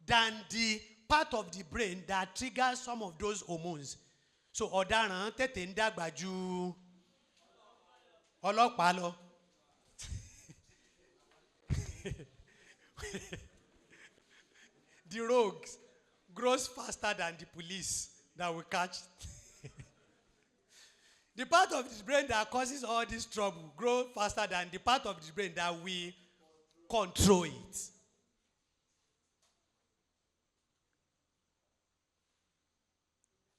than the part of the brain that triggers some of those hormones. So ọ̀daràn tètè ń dàgbà ju ọlọ́pàá lọ. The rogues grows faster than the police that will catch. The part of the brain that causes all this trouble grows faster than the part of the brain that we control it.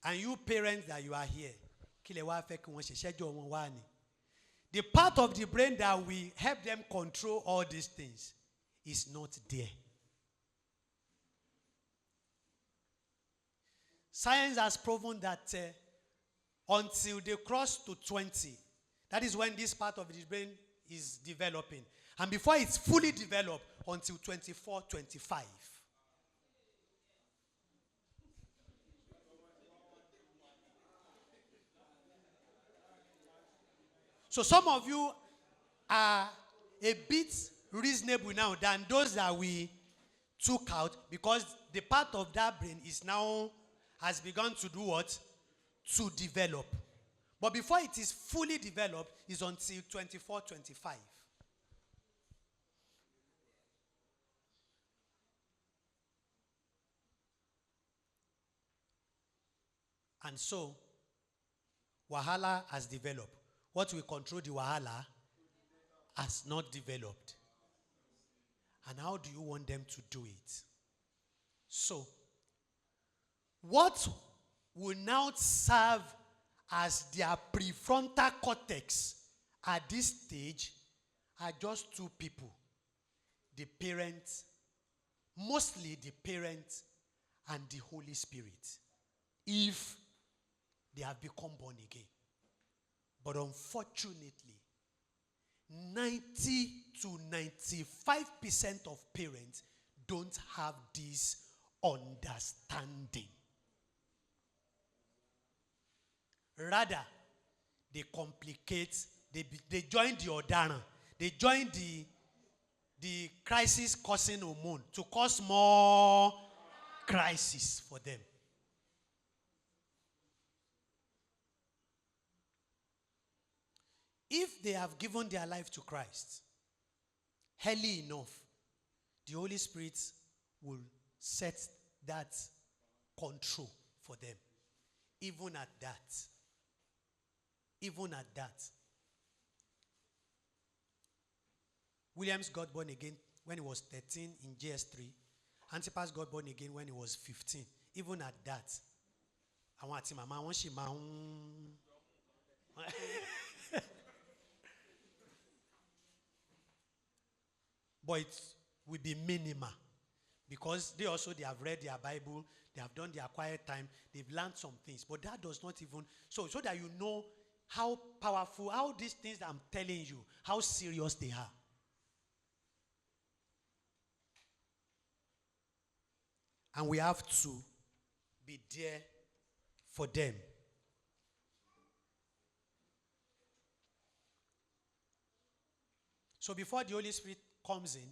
And you parents that you are here, the part of the brain that will help them control all these things is not there. Science has proven that until they cross to 20, that is when this part of the brain is developing. And before it's fully developed, until 24, 25. So some of you are a bit reasonable now than those that we took out, because the part of that brain is now has begun to do what? To develop. But before it is fully developed, is until 24, 25. And so, Wahala has developed. What will control the Wahala has not developed. And how do you want them to do it? So, what will now serve as their prefrontal cortex at this stage are just two people. The parents, mostly the parents and the Holy Spirit, if they have become born again. But unfortunately, 90 to 95% of parents don't have this understanding. Rather, they complicate, they join the Odana, they join the crisis causing hormone to cause more crisis for them. If they have given their life to Christ early enough, the Holy Spirit will set that control for them. Even at that. Williams got born again when he was 13 in JS3. Antipas got born again when he was 15. Even at that, I want him, I want him. But it will be minimal, because they have read their Bible, they have done their quiet time, they've learned some things. But that does not even, so that you know how powerful, how these things that I'm telling you, how serious they are. And we have to be there for them. So before the Holy Spirit comes in,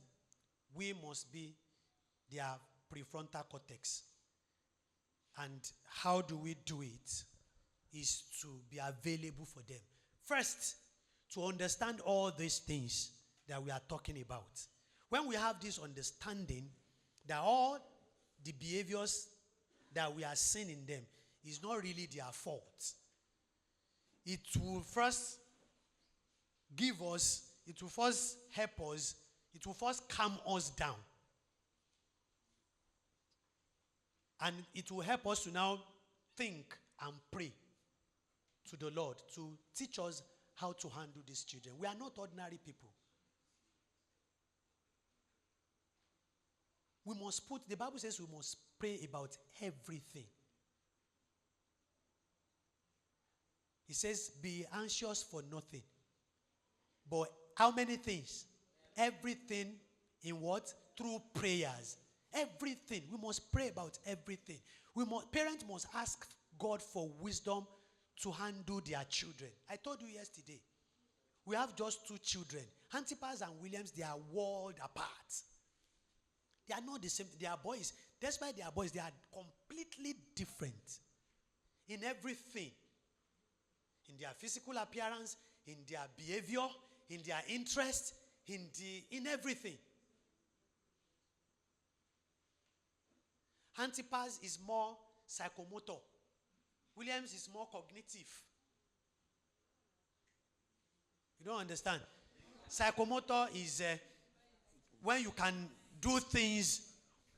we must be their prefrontal cortex. And how do we do it? Is to be available for them. First, to understand all these things that we are talking about. When we have this understanding that all the behaviors that we are seeing in them is not really their fault, it will first give us, it will first help us, it will first calm us down. And it will help us to now think and pray to the Lord to teach us how to handle these children. We are not ordinary people. We must the Bible says we must pray about everything. It says, be anxious for nothing. But how many things? Everything in what? Through prayers. Everything. We must pray about everything. Parents must ask God for wisdom to handle their children. I told you yesterday, we have just two children. Antipas and Williams, they are world apart. They are not the same. They are boys. Despite they are boys, they are completely different in everything. In their physical appearance, in their behavior, in their interest, in everything. Antipas is more psychomotor. Williams is more cognitive. You don't understand? Psychomotor is when you can do things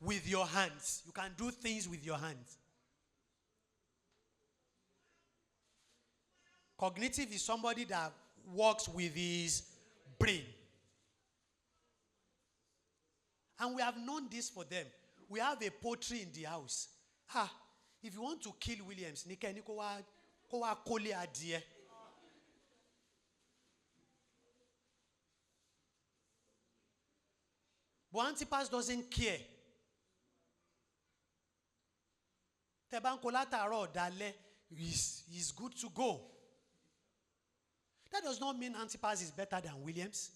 with your hands. You can do things with your hands. Cognitive is somebody that works with his brain. And we have known this for them. We have a poultry in the house. If you want to kill Williams, but Antipas doesn't care. He's good to go. That does not mean Antipas is better than Williams.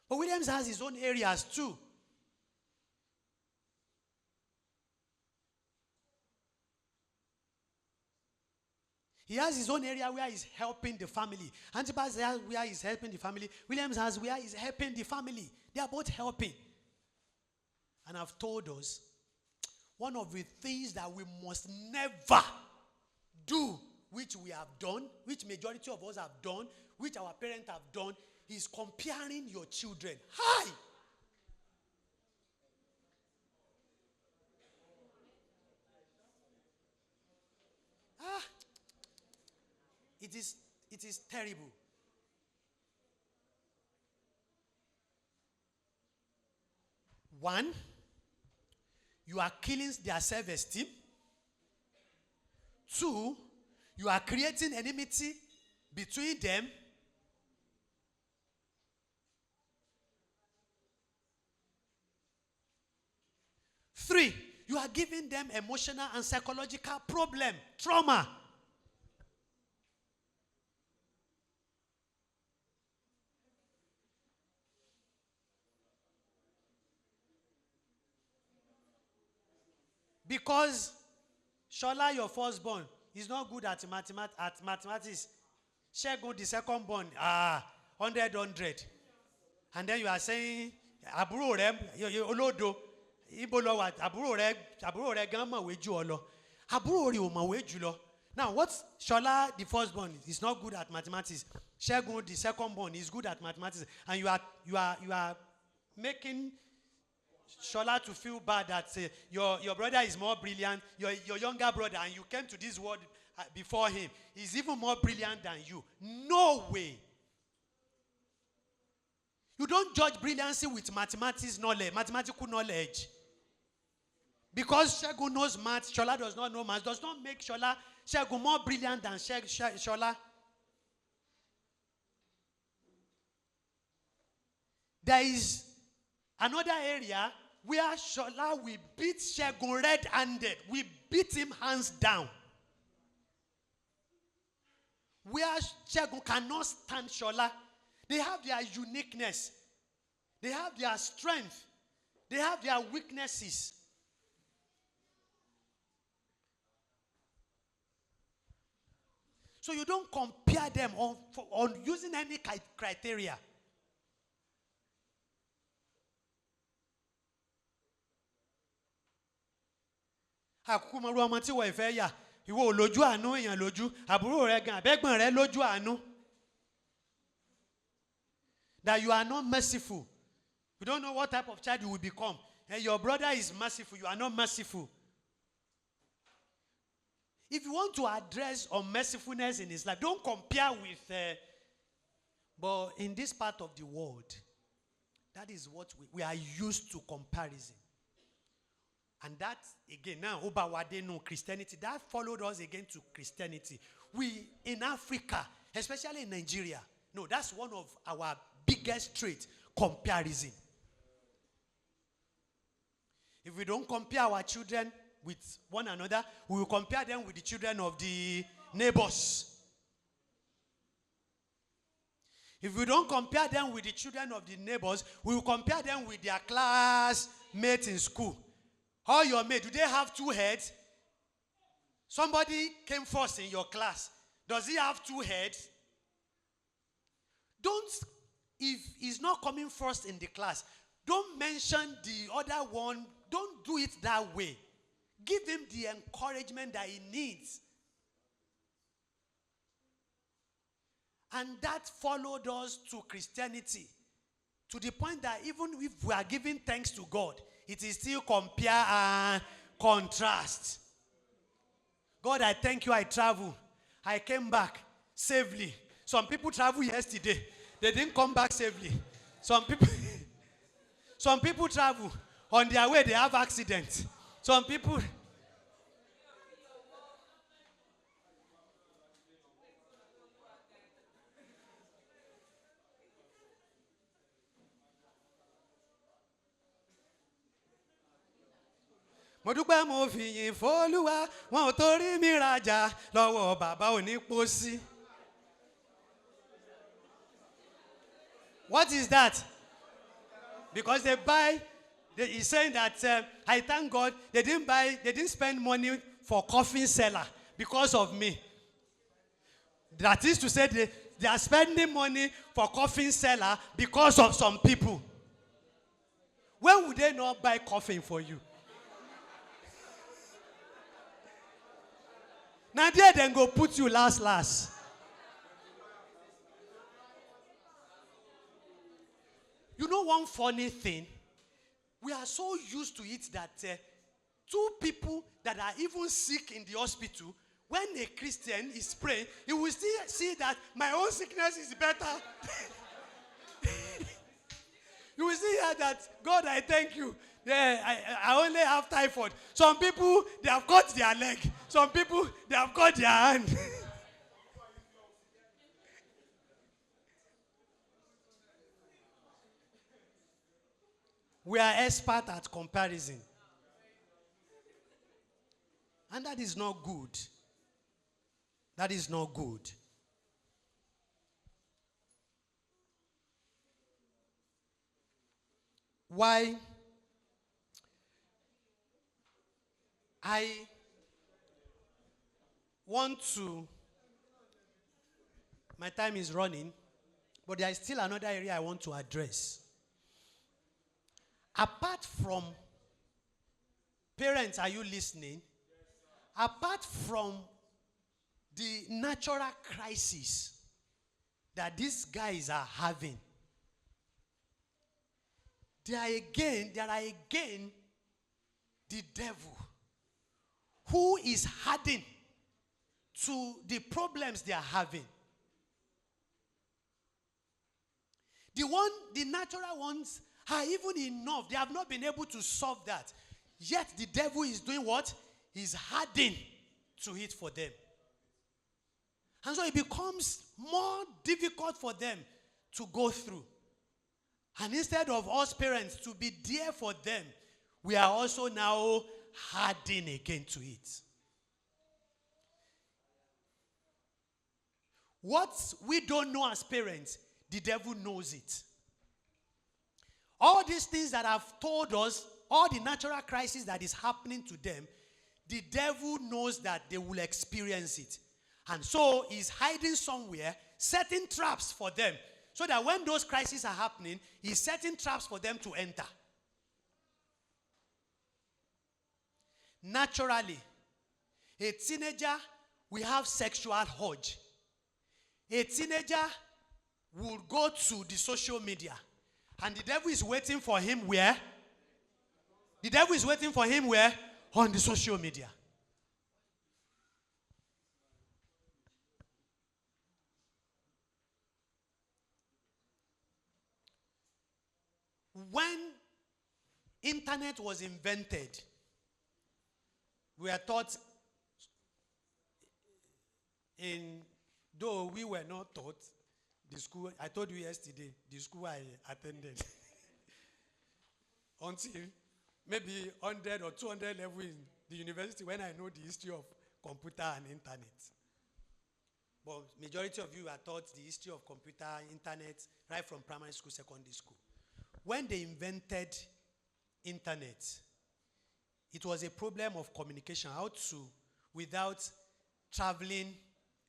But Williams has his own areas too. He has his own area where he's helping the family. Antipas has where he's helping the family. Williams has where he's helping the family. They are both helping. And I've told us, one of the things that we must never do, which we have done, which majority of us have done, which our parents have done, is comparing your children. Hi! It is terrible. One, you are killing their self-esteem. Two, you are creating enmity between them. Three, you are giving them emotional and psychological problem, trauma. Because Shola, your firstborn, is not good at mathematics. Shegun, the secondborn, 100. And then you are saying, Aburo rem, olodo, ibolo wat, Aburo re gamma weju olo. Aburo ri o ma weju lo. Now, what's Shola, the firstborn, is not good at mathematics. Shegun, the secondborn, is good at mathematics. And you are making Shola to feel bad that your brother is more brilliant, your younger brother, and you came to this world before him, is even more brilliant than you. No way. You don't judge brilliancy with mathematical knowledge. Because Shegun knows maths, Shola does not know maths, does not make Shegun more brilliant than Shola. There is another area where Shola will beat Shegun red-handed. We beat him hands down. Where Shegun cannot stand Shola. They have their uniqueness. They have their strength. They have their weaknesses. So you don't compare them on using any criteria. Àkókò mọ̀rú ọmọ tí wọ́n ìfẹ́ yà ìwọ ò lójú àánú èèyàn lójú àbúrò rẹ gan àbẹ́gbọ̀n rẹ lójú àánú. That you are not merciful. You don't know what type of child you will become. And your brother is merciful. You are not merciful. If you want to address unmercifulness in his life, don't compare with. But in this part of the world, that is what we are used to comparison. And that, again, now, Christianity, that followed us again to Christianity. We, in Africa, especially in Nigeria, no, that's one of our biggest traits, comparison. If we don't compare our children with one another, we will compare them with the children of the neighbors. If we don't compare them with the children of the neighbors, we will compare them with their classmates in school. How your mate, do they have two heads? Somebody came first in your class. Does he have two heads? If he's not coming first in the class, don't mention the other one. Don't do it that way. Give him the encouragement that he needs. And that followed us to Christianity, To the point that even if we are giving thanks to God, it is still compare and contrast. God, I thank you, I travel. I came back safely. Some people traveled yesterday. They didn't come back safely. Some people travel. On their way, they have accidents. Some people... mo dúpẹ́ mo fìyìn f'Olúwa wọn ò torí mi rajà lọ́wọ́ bàbá onípòsí. What is that? Because they buy, he's saying that I thank God they didn't spend money for coffin seller because of me. That is to say they are spending money for coffin seller because of some people. When would they not buy coffin for you? Now there then go put you last. You know one funny thing? We are so used to it that two people that are even sick in the hospital, when a Christian is praying, he will still see that my own sickness is better. You will see that, God, I thank you. Yeah, I only have typhoid. Some people, they have cut their leg. Some people, they have cut their hand. We are expert at comparison. And that is not good. That is not good. Why I want to, my time is running, but there is still another area I want to address. Apart from parents, are you listening? Apart from the natural crisis that these guys are having, there are again the devil who is adding to the problems they are having. The natural ones are even enough. They have not been able to solve that. Yet the devil is doing what? He's adding to it for them. And so it becomes more difficult for them to go through. And instead of us parents to be there for them, we are also now adding again to it. What we don't know as parents, the devil knows it. All these things that have told us, all the natural crisis that is happening to them, the devil knows that they will experience it. And so he's hiding somewhere, setting traps for them. So that when those crises are happening, he's setting traps for them to enter. Naturally, a teenager will have sexual urge. A teenager will go to the social media. And the devil is waiting for him where? The devil is waiting for him where? On the social media. When internet was invented, we are taught though we were not taught, the school, I told you yesterday, the school I attended, until maybe 100 or 200 level in the university when I know the history of computer and internet. But majority of you are taught the history of computer, internet, right from primary school, secondary school. When they invented internet, it was a problem of communication, how to, without traveling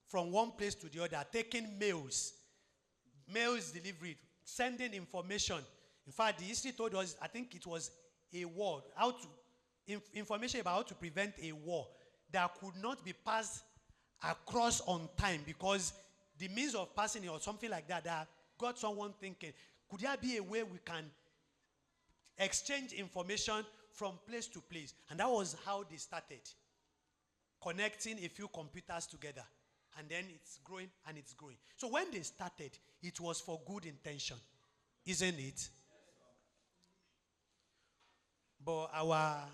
from one place to the other, taking mails delivered, sending information. In fact, the history told us, I think it was a war, information about how to prevent a war that could not be passed across on time because the means of passing it or something like that got someone thinking, Could there be a way we can exchange information from place to place? And that was how they started, connecting a few computers together. And then it's growing and it's growing. So when they started, it was for good intention, isn't it? But our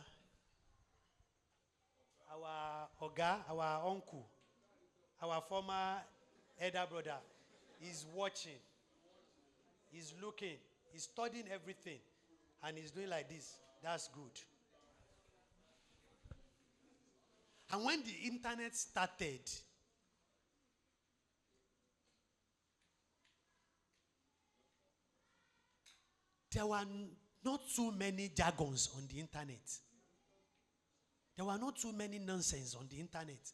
Oga, our uncle, our former elder brother is watching, he's looking, he's studying everything, and he's doing like this. That's good. And when the internet started, there were not too many jargons on the internet. There were not too many nonsense on the internet.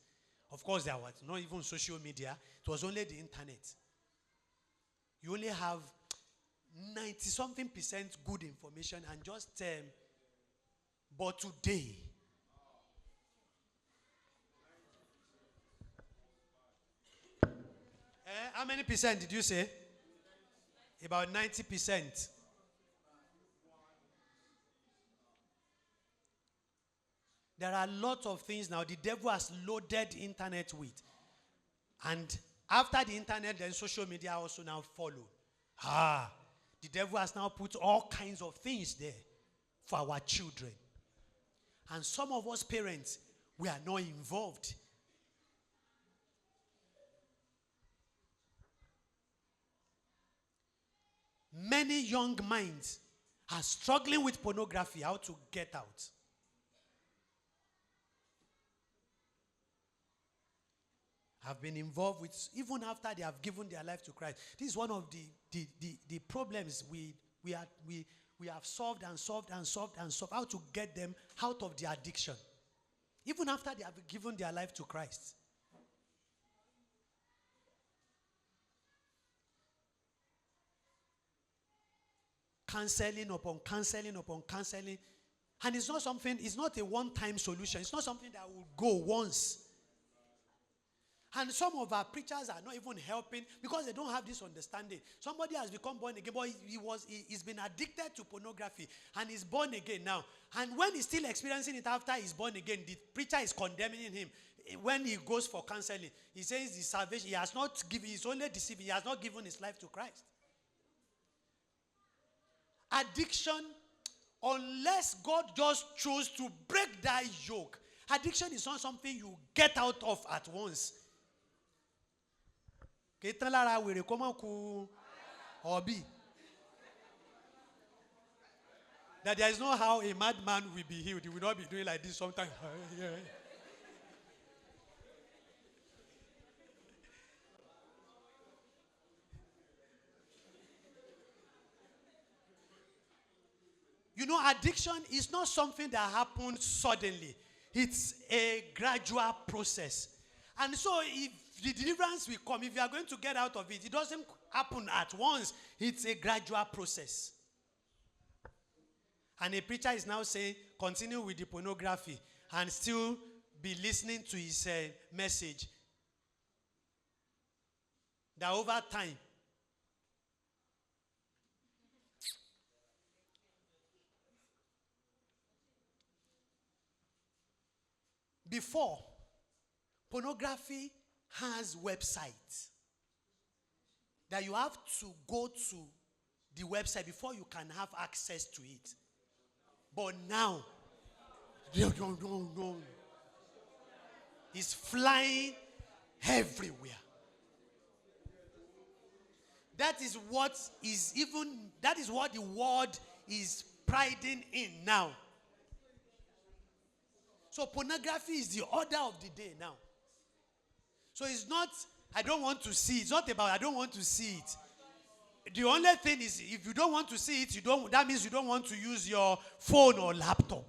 Of course, there was not even social media. It was only the internet. You only have 90-something% good information and just but today, how many percent did you say? About 90%. There are lots of things now the devil has loaded the internet with. And after the internet, then social media also now follow. The devil has now put all kinds of things there for our children. And some of us parents, we are not involved. Many young minds are struggling with pornography, how to get out. Have been involved with, even after they have given their life to Christ. This is one of the problems we have solved and solved and solved and solved, how to get them out of the addiction. Even after they have given their life to Christ. Counseling upon counseling upon counseling. And it's not something, it's not a one-time solution. It's not something that will go once. And some of our preachers are not even helping because they don't have this understanding. Somebody has become born again, but he's been addicted to pornography and he's born again now. And when he's still experiencing it after he's born again, the preacher is condemning him. When he goes for counseling, he says the salvation, he has not given, he's only deceiving, he has not given his life to Christ. Addiction, unless God just chose to break that yoke, addiction is not something you get out of at once. That there is no how a madman will be healed. He will not be doing like this sometimes. You know, addiction is not something that happens suddenly. It's a gradual process. And so if the deliverance will come, if you are going to get out of it, it doesn't happen at once. It's a gradual process. And a preacher is now saying, continue with the pornography and still be listening to his message. That over time, before, pornography has websites that you have to go to the website before you can have access to it. But now, it's flying everywhere. That is what the world is priding in now. So pornography is the order of the day now. So it's not, I don't want to see. It's not about I don't want to see it. The only thing is, if you don't want to see it, that means you don't want to use your phone or laptop.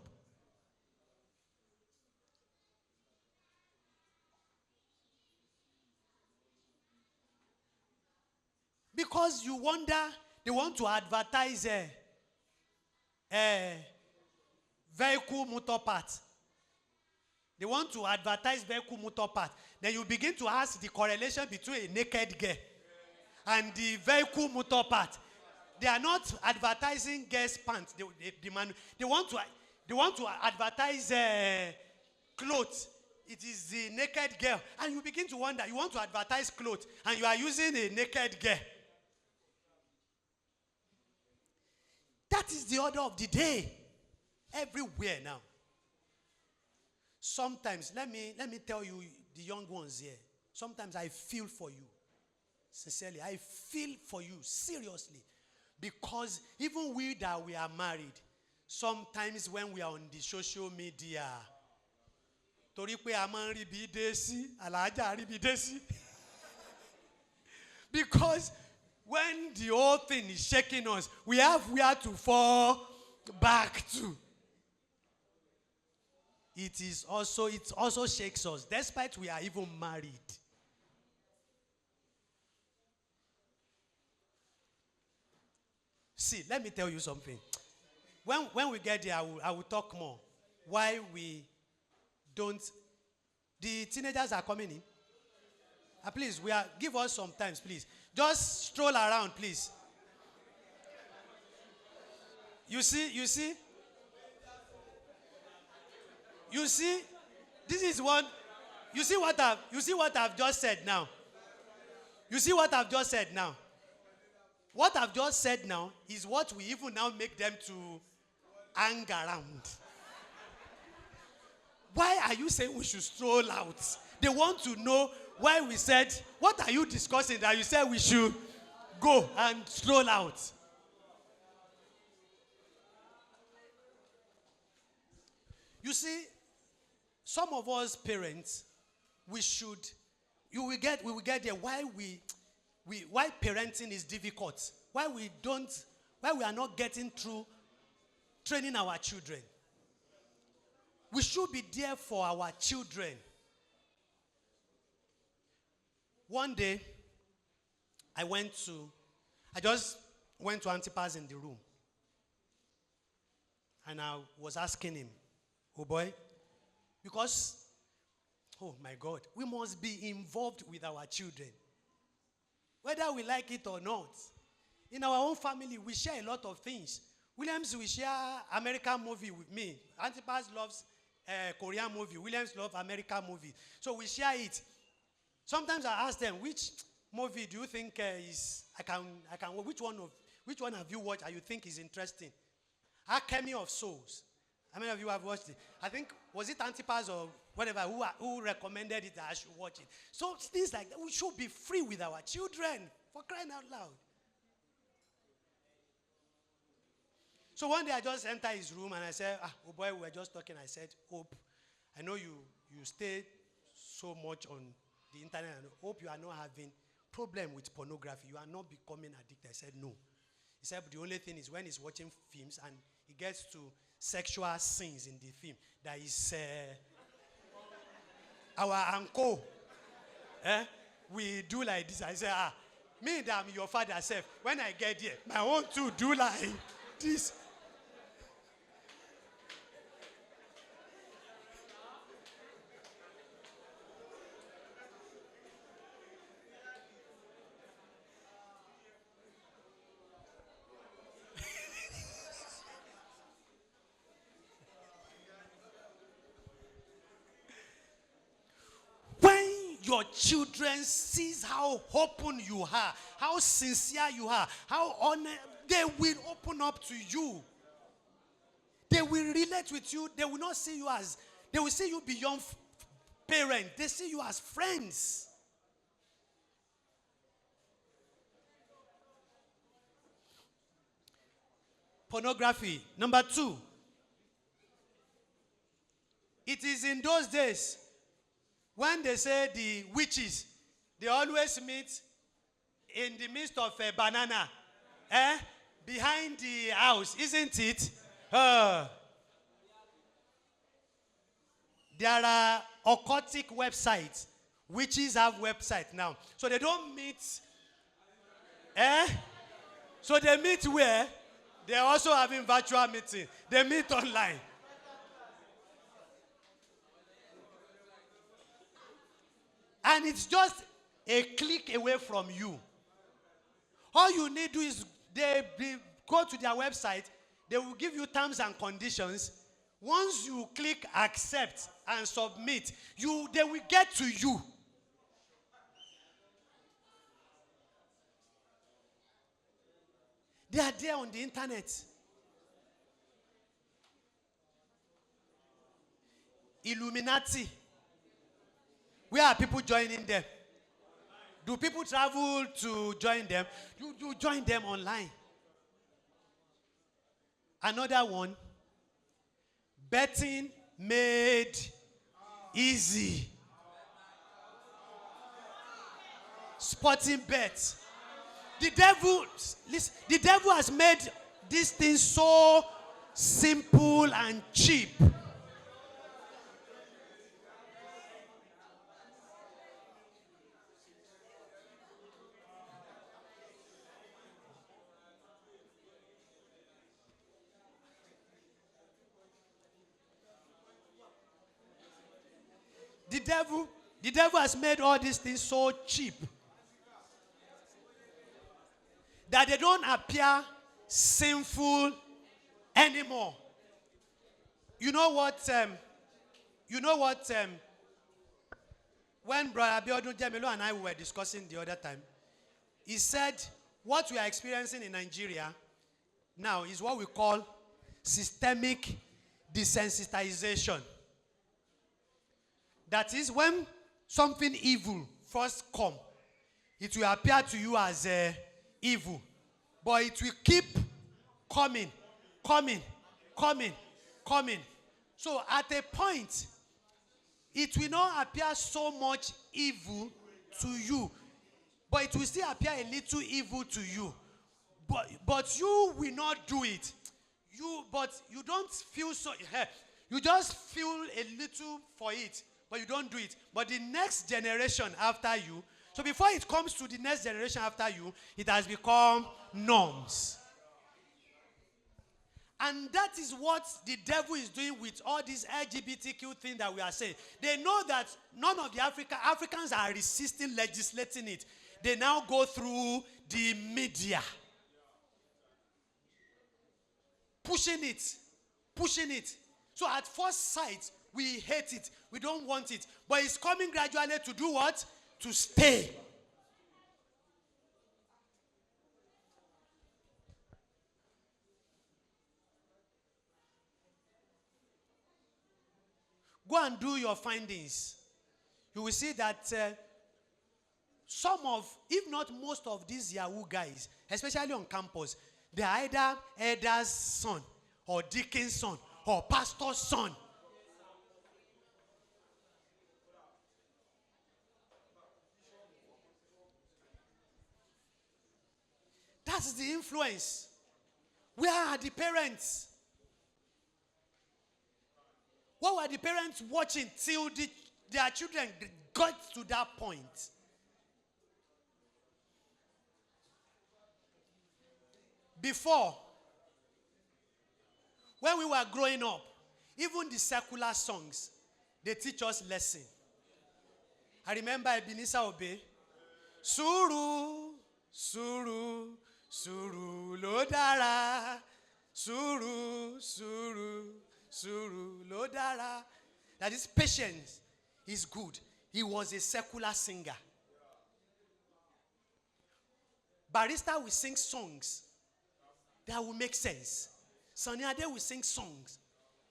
Because you wonder, they want to advertise vehicle motor parts. They want to advertise vehicle motor parts. Then you begin to ask the correlation between a naked girl and the vehicle motor part. They are not advertising girls' pants. They want to advertise clothes. It is the naked girl. And you begin to wonder, you want to advertise clothes and you are using a naked girl. That is the order of the day. Everywhere now. Sometimes, let me tell you, the young ones here. Sometimes I feel for you. Sincerely, I feel for you, seriously. Because even we that we are married, sometimes when we are on the social media, because when the whole thing is shaking us, we have where to fall back to. It also shakes us, despite we are even married. See, let me tell you something. When we get there, I will talk more. Why we don't. The teenagers are coming in. Please, give us some time, please. Just stroll around, please. You see, this is what, you see what I've just said now. You see what I've just said now. What I've just said now is what we even now make them to hang around. Why are you saying we should stroll out? They want to know why we said, what are you discussing that you said we should go and stroll out? You see, some of us parents, we will get there why why parenting is difficult. Why we are not getting through training our children. We should be there for our children. One day, I just went to Antipas in the room. And I was asking him, oh boy, because, oh my God, we must be involved with our children. Whether we like it or not. In our own family, we share a lot of things. Williams will share American movie with me. Antipas loves Korean movie. Williams loves American movie. So we share it. Sometimes I ask them, which movie do you think which one have you watched and you think is interesting? Alchemy of Souls. How many of you have watched it? I think, was it Antipas or whatever, who recommended it that I should watch it? So things like that, we should be free with our children, for crying out loud. So one day I just entered his room and I said, oh boy, we were just talking. I said, Hope, I know you stay so much on the internet, and Hope you are not having problem with pornography. You are not becoming addicted. I said, no. He said, but the only thing is when he's watching films and he gets to sexual scenes in the film, that is our uncle. We do like this. I say, me that I'm your father self, when I get there, I want to do like this. Your children sees how open you are, how sincere you are, how honest, they will open up to you. They will relate with you. They will not see you as, they will see you beyond parents. They see you as friends. Pornography. Number 2. It is in those days when they say the witches, they always meet in the midst of a banana, behind the house, isn't it? There are occultic websites. Witches have websites now. So they don't meet. So they meet where? They are also having virtual meeting. They meet online. And it's just a click away from you. All you need to do is they go to their website, they will give you terms and conditions. Once you click accept and submit, they will get to you. They are there on the internet. Illuminati. Where are people joining them? Do people travel to join them? You join them online. Another one, betting made easy. Sporting bet. The devil has made this thing so simple and cheap. The devil has made all these things so cheap that they don't appear sinful anymore. You know what? When Brother Abiodun Jemelo and I were discussing the other time, he said what we are experiencing in Nigeria now is what we call systemic desensitization. That is, when something evil first comes, it will appear to you as evil. But it will keep coming. So at a point, it will not appear so much evil to you. But it will still appear a little evil to you. But you will not do it. But you don't feel so. You just feel a little for it. But you don't do it. But the next generation after you, so before it comes to the next generation after you, it has become norms. And that is what the devil is doing with all these LGBTQ things that we are saying. They know that none of the Africans are resisting legislating it. They now go through the media. Pushing it. So at first sight, we hate it. We don't want it. But it's coming gradually to do what? To stay. Go and do your findings. You will see that some of, if not most of these Yahoo guys, especially on campus, they are either elder's son or deacon's son or pastor's son. That's the influence. Where are the parents? What were the parents watching till their children got to that point? Before, when we were growing up, even the secular songs, they teach us lesson. I remember Ebenezer Obey. Suru, suru, suru lo dara. Suru, suru, suru lo dara. That is, patience is good. He was a secular singer. Barrister will sing songs that will make sense. Sunny Ade will sing songs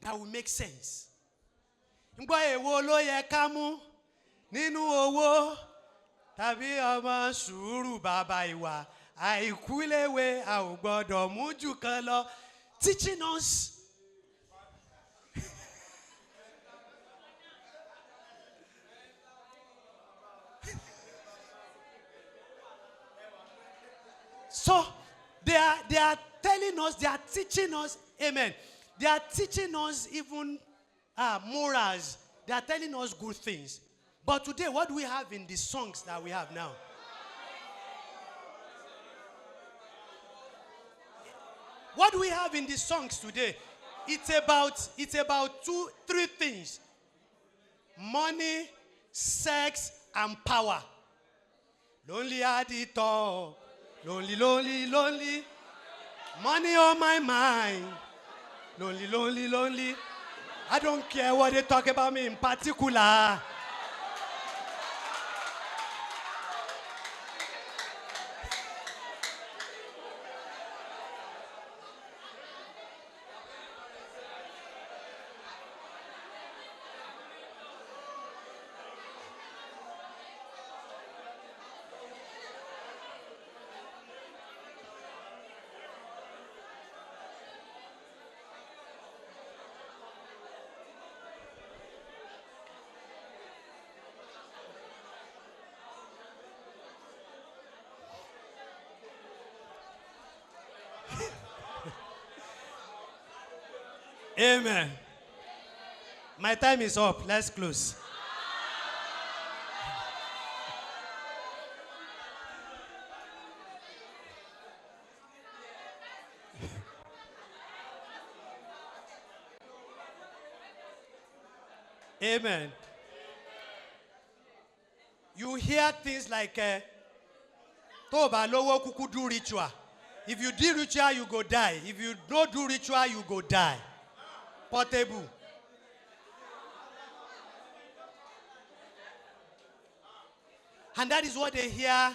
that will make sense. Ngba ewo lo ye kamu nínú owó tàbí ọmọ sùúrù bàbá ìwà àìkúléwé a ò gbọdọ̀ mú jù kan lọ. Teaching us so they are telling us, they are teaching us, amen. They are teaching us even morals. They are telling us good things. But today, what do we have in the songs that we have now? What do we have in the songs today? It's about 2-3 things: money, sex, and power. Lonely at the top. Lonely, lonely, lonely. Money on my mind. Lonely, lonely, lonely. I don't care what they talk about me in particular. Amen. My time is up. Let's close. Amen. You hear things like Toba lowo kuku do ritual. If you do ritual, you go die. If you don't do ritual, you go die. Portable. And that is what they hear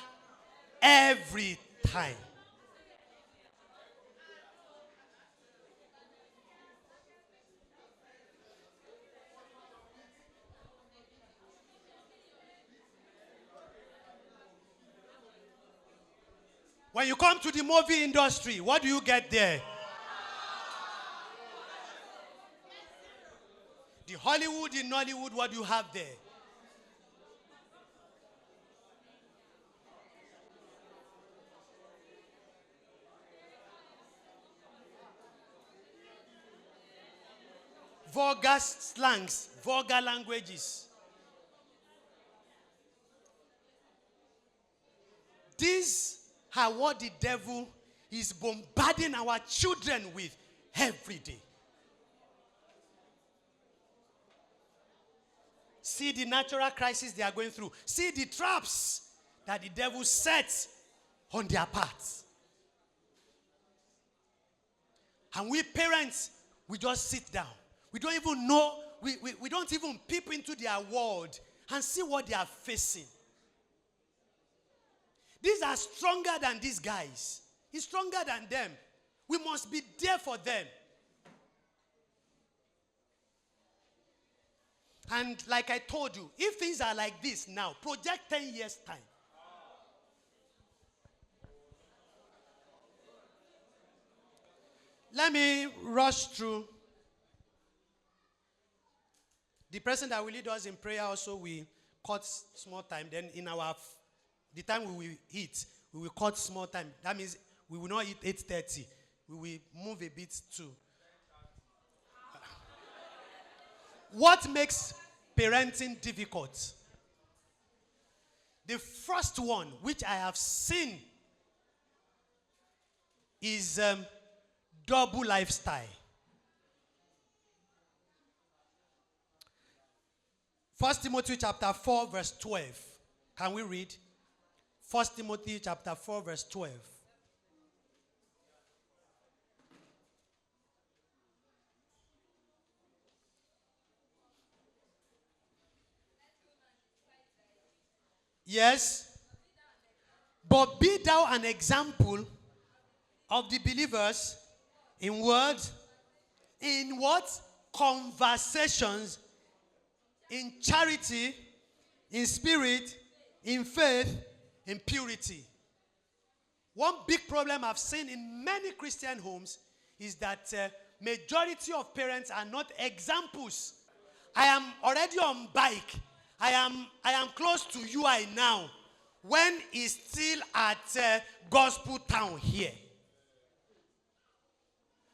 every time. When you come to the movie industry, what do you get there? The Hollywood, the Nollywood, what do you have there? Vulgar slangs, vulgar languages. These are what the devil is bombarding our children with every day. See the natural crisis they are going through. See the traps that the devil sets on their paths. And we parents, we just sit down. We don't even know, we don't even peep into their world and see what they are facing. These are stronger than these guys. He's stronger than them. We must be there for them. And like I told you, if things are like this now, project 10 years' time. Let me rush through. The person that will lead us in prayer also, we cut small time. Then in the time we will eat, we will cut small time. That means we will not eat 8:30. We will move a bit too. What makes parenting difficult? The first one, which I have seen, is double lifestyle. 1 Timothy chapter 4 verse 12. Can we read? 1 Timothy chapter 4 verse 12. Yes. But be thou an example of the believers in words, in what? Conversations, in charity, in spirit, in faith, in purity. One big problem I've seen in many Christian homes is that majority of parents are not examples. I am already on bike. I am close to UI now. When he's still at Gospel Town here.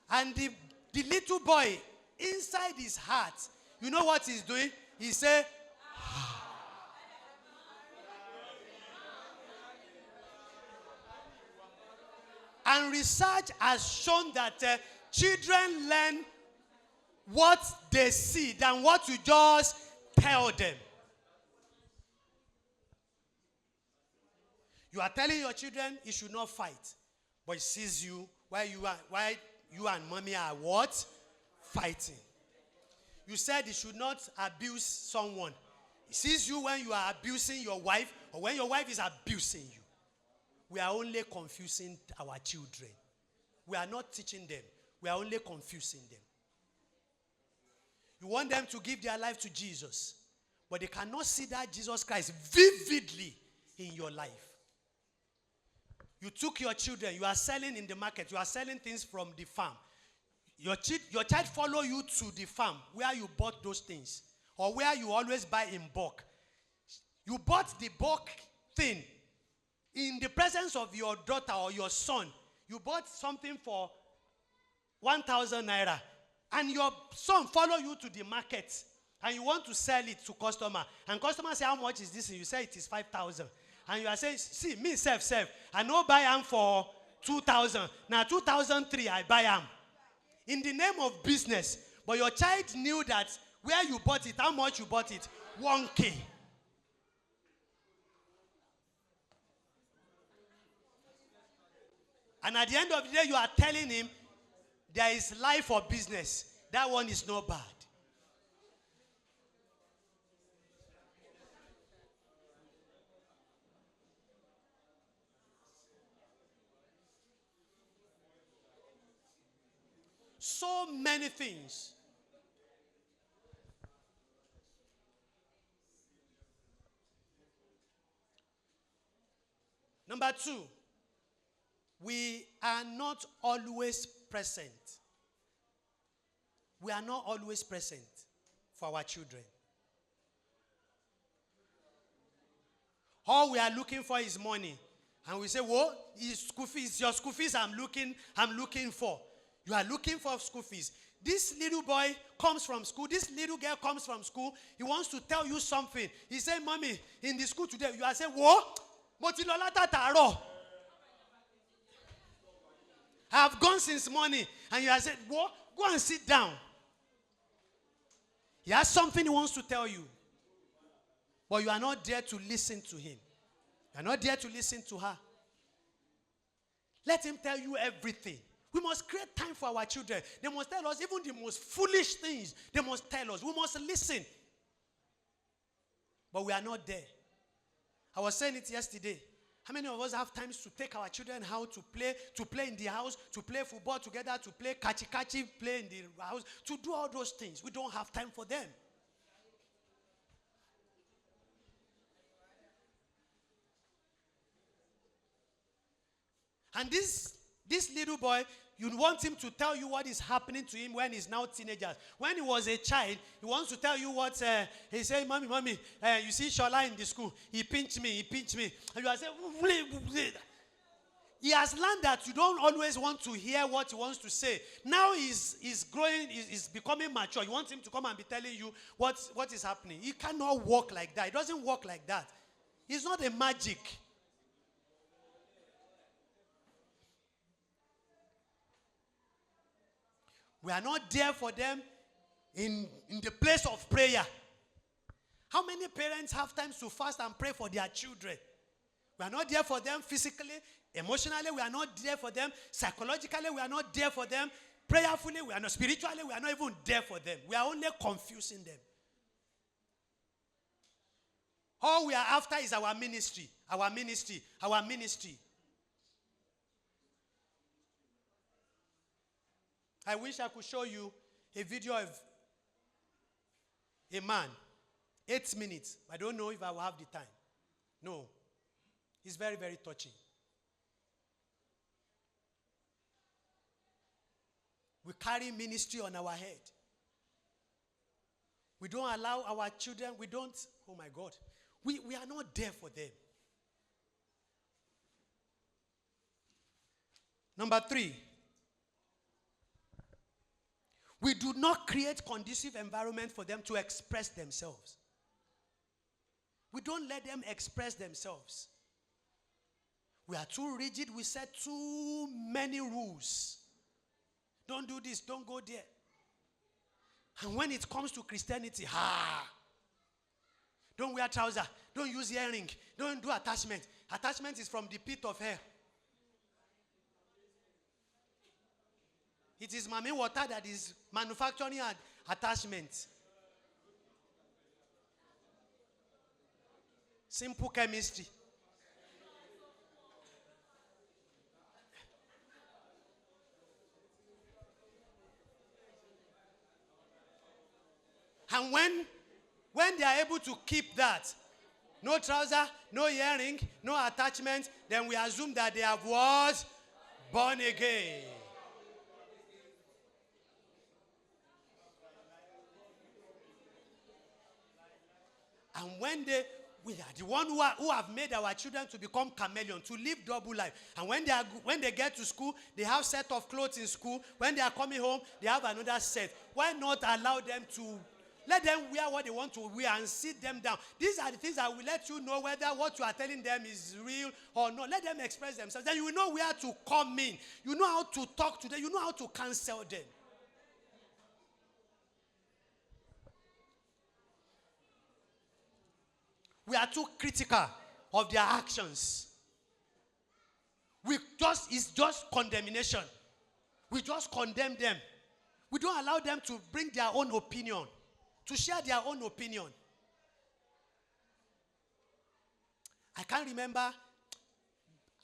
And the little boy, inside his heart, you know what he's doing? He said, and research has shown that children learn what they see than what you just tell them. You are telling your children you should not fight, but he sees you Why you and mommy are what? Fighting. You said you should not abuse someone. He sees you when you are abusing your wife or when your wife is abusing you. We are only confusing our children. We are not teaching them. We are only confusing them. You want them to give their life to Jesus, but they cannot see that Jesus Christ vividly in your life. You took your children, you are selling in the market, you are selling things from the farm. Your child follow you to the farm where you bought those things or where you always buy in bulk. You bought the bulk thing in the presence of your daughter or your son. You bought something for 1,000 naira and your son follow you to the market and you want to sell it to customer and customer say, how much is this? And you say it is 5,000. And you are saying, see, me self, I no buy am for 2,000. Now 2,003 I buy am. In the name of business. But your child knew that where you bought it, how much you bought it, 1K. And at the end of the day, you are telling him there is life for business. That one is not bad. So many things. Number 2, we are not always present. We are not always present for our children. All we are looking for is money. And we say, whoa, it's your school fees I'm looking for. You are looking for school fees. This little boy comes from school. This little girl comes from school. He wants to tell you something. He said, mommy, in the school today, you are saying, whoa, I have gone since morning. And you are saying, whoa, go and sit down. He has something he wants to tell you. But you are not there to listen to him. You are not there to listen to her. Let him tell you everything. We must create time for our children. They must tell us even the most foolish things. They must tell us. We must listen. But we are not there. I was saying it yesterday. How many of us have times to take our children out to play in the house, to play football together, to play kachi-kachi, play in the house, to do all those things? We don't have time for them. And this little boy, you want him to tell you what is happening to him when he's now teenager. When he was a child, he wants to tell you what, he said, mommy, you see Shola in the school, he pinched me. And you are saying, he has learned that you don't always want to hear what he wants to say. Now he's growing, he's becoming mature. You want him to come and be telling you what is happening. He cannot walk like that. It doesn't work like that. It's not a magic. We are not there for them in the place of prayer. How many parents have time to fast and pray for their children? We are not there for them physically, emotionally. We are not there for them psychologically. We are not there for them prayerfully. We are not spiritually. We are not even there for them. We are only confusing them. All we are after is our ministry. I wish I could show you a video of a man, 8 minutes. I don't know if I will have the time. No. It's very, very touching. We carry ministry on our head. We don't allow our children, oh my God, we are not there for them. Number 3, we do not create conducive environment for them to express themselves. We don't let them express themselves. We are too rigid. We set too many rules. Don't do this. Don't go there. And when it comes to Christianity, don't wear trousers. Don't use earring. Don't do attachment. Attachment is from the pit of hell. It is Mami Water that is manufacturing attachment. Simple chemistry. And when they are able to keep that, no trouser, no earring, no attachment, then we assume that they have what? Born again. And when we are the one who have made our children to become chameleon, to live double life. And when they get to school, they have set of clothes in school. When they are coming home, they have another set. Why not allow them to let them wear what they want to wear and sit them down? These are the things that will let you know whether what you are telling them is real or not. Let them express themselves. Then you will know where to come in. You know how to talk to them. You know how to counsel them. We are too critical of their actions. It's just condemnation. We just condemn them. We don't allow them to bring their own opinion, to share their own opinion. I can't remember,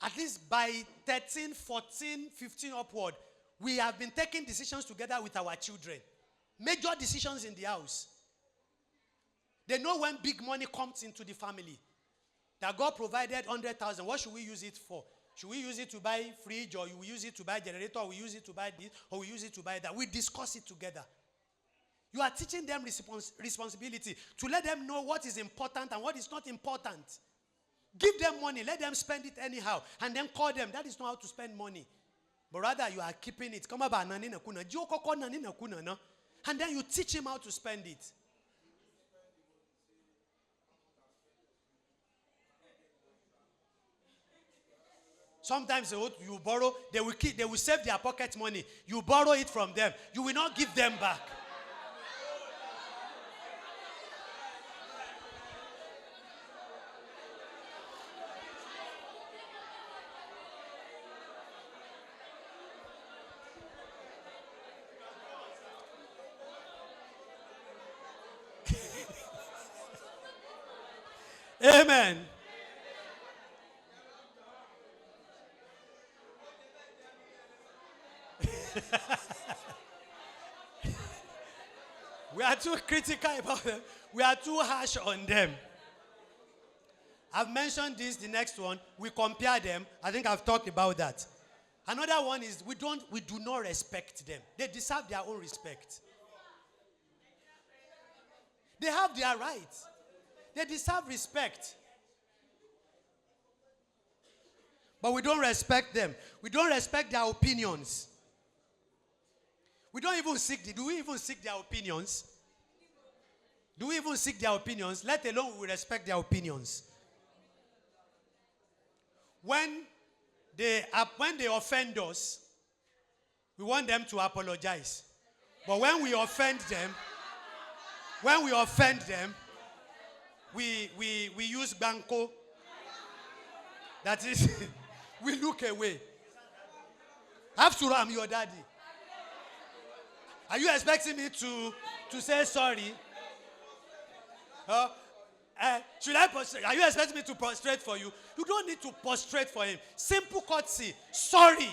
at least by 13, 14, 15 upward, we have been taking decisions together with our children. Major decisions in the house. They know when big money comes into the family, that God provided 100,000. What should we use it for? Should we use it to buy fridge, or we use it to buy generator, or we use it to buy this, or we use it to buy that? We discuss it together. You are teaching them responsibility to let them know what is important and what is not important. Give them money, let them spend it anyhow, and then call them. That is not how to spend money. But rather, you are keeping it. And then you teach him how to spend it. Sometimes you borrow, they will save their pocket money. You borrow it from them. You will not give them back. Amen. We are too critical about them. We are too harsh on them. I've mentioned this, the next one. We compare them. I think I've talked about that. Another one is we do not respect them. They deserve their own respect. They have their rights. They deserve respect. But we don't respect them. We don't respect their opinions. We don't even do we even seek their opinions? Do we even seek their opinions? Let alone we respect their opinions. When they offend us, we want them to apologize. But when we offend them, we use banco. That is, we look away. After all, I'm your daddy. Are you expecting me to say sorry? Are you expecting me to prostrate for you? You don't need to prostrate for him. Simple courtesy. Sorry.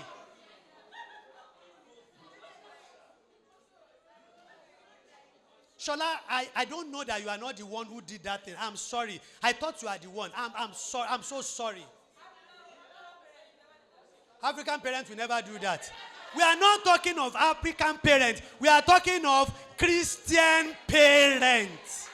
Shola, I don't know that you are not the one who did that thing. I'm sorry. I thought you are the one. I'm sorry. I'm so sorry. African parents will never do that. We are not talking of African parents. We are talking of Christian parents.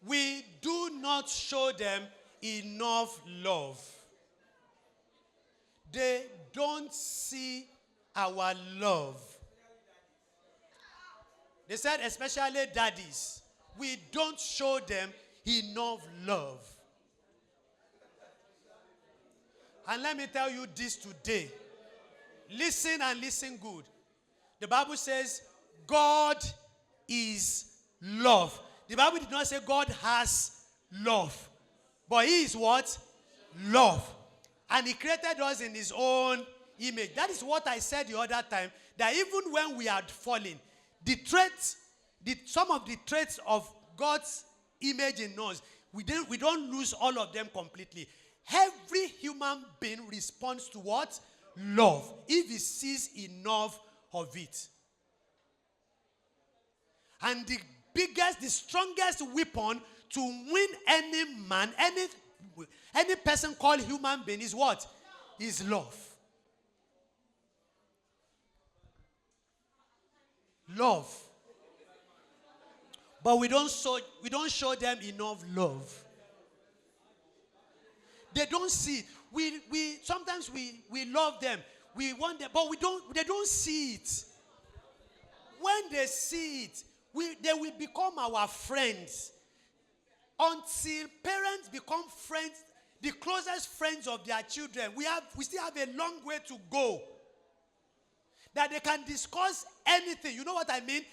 We do not show them enough love. They don't see our love. They said, especially daddies, we don't show them enough love. And let me tell you this today. Listen and listen good. The Bible says God is love. The Bible did not say God has love. But he is what? Love. And he created us in his own image. That is what I said the other time, that even when we are fallen, the traits, some of the traits of God's image in us, we don't lose all of them completely. Every human being responds to what? Love. If he sees enough of it. And the biggest, the strongest weapon to win any man, any person called human being is what? Is love. Love. But we don't show them enough love. They don't see. Sometimes we love them. We want them, but they don't see it. When they see it, they will become our friends. Until parents become friends, the closest friends of their children, we still have a long way to go. That they can discuss anything. You know what I mean?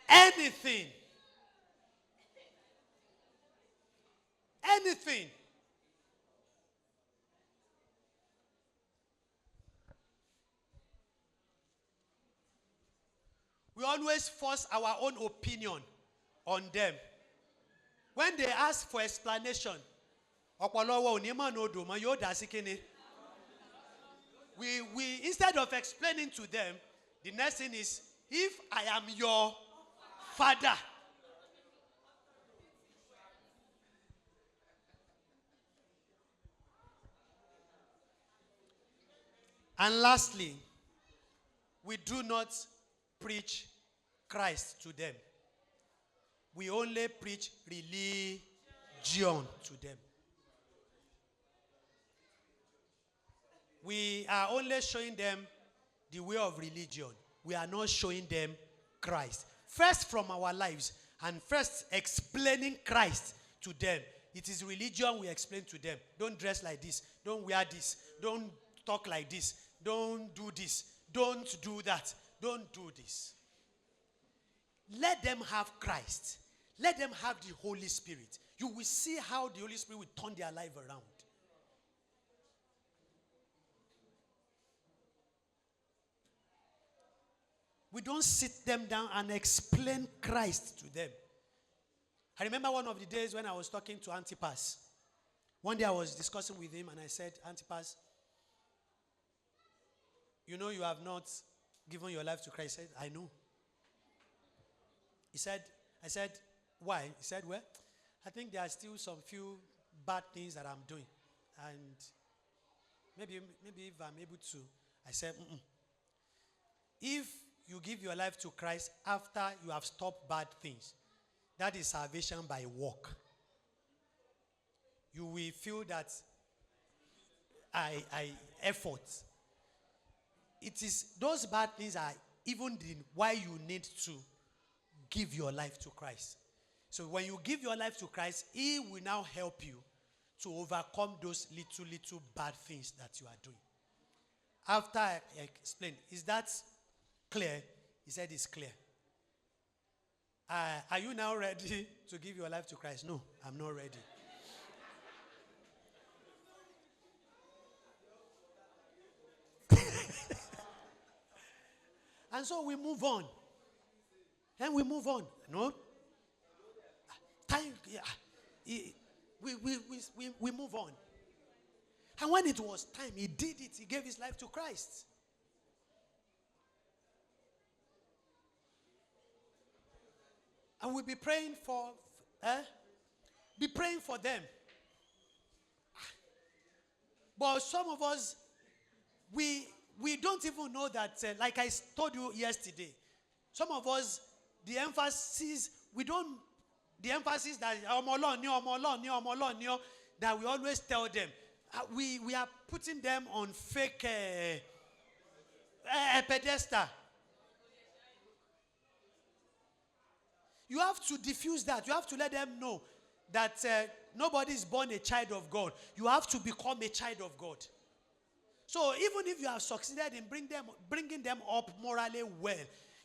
Anything. Anything. We always force our own opinion on them. When they ask for explanation, we instead of explaining to them, the next thing is, if I am your father. And lastly, we do not preach Christ to them. We only preach religion to them. We are only showing them the way of religion. We are not showing them Christ. First from our lives, and first explaining Christ to them. It is religion we explain to them. Don't dress like this. Don't wear this. Don't talk like this. Don't do this. Don't do that. Don't do this. Let them have Christ. Let them have the Holy Spirit. You will see how the Holy Spirit will turn their life around. We don't sit them down and explain Christ to them. I remember one of the days when I was talking to Antipas. One day I was discussing with him and I said, Antipas, you know you have not given your life to Christ. He said, I know. I said, why? He said, well, I think there are still some few bad things that I'm doing. And maybe if I'm able to, I said, if you give your life to Christ after you have stopped bad things, that is salvation by work. You will feel that effort. It is those bad things are even why you need to give your life to Christ. So when you give your life to Christ, He will now help you to overcome those little bad things that you are doing. After I explained, is that clear? He said it's clear. Are you now ready to give your life to Christ? No, I'm not ready. And so we move on. And we move on. No? Time, we move on. And when it was time, he did it. He gave his life to Christ. And we'll be praying for them. But some of us, we don't even know that, like I told you yesterday, some of us, the emphasis that that we always tell them, we are putting them on fake pedestal. You have to diffuse that. You have to let them know that nobody is born a child of God. You have to become a child of God. So even if you have succeeded in bringing them up morally well,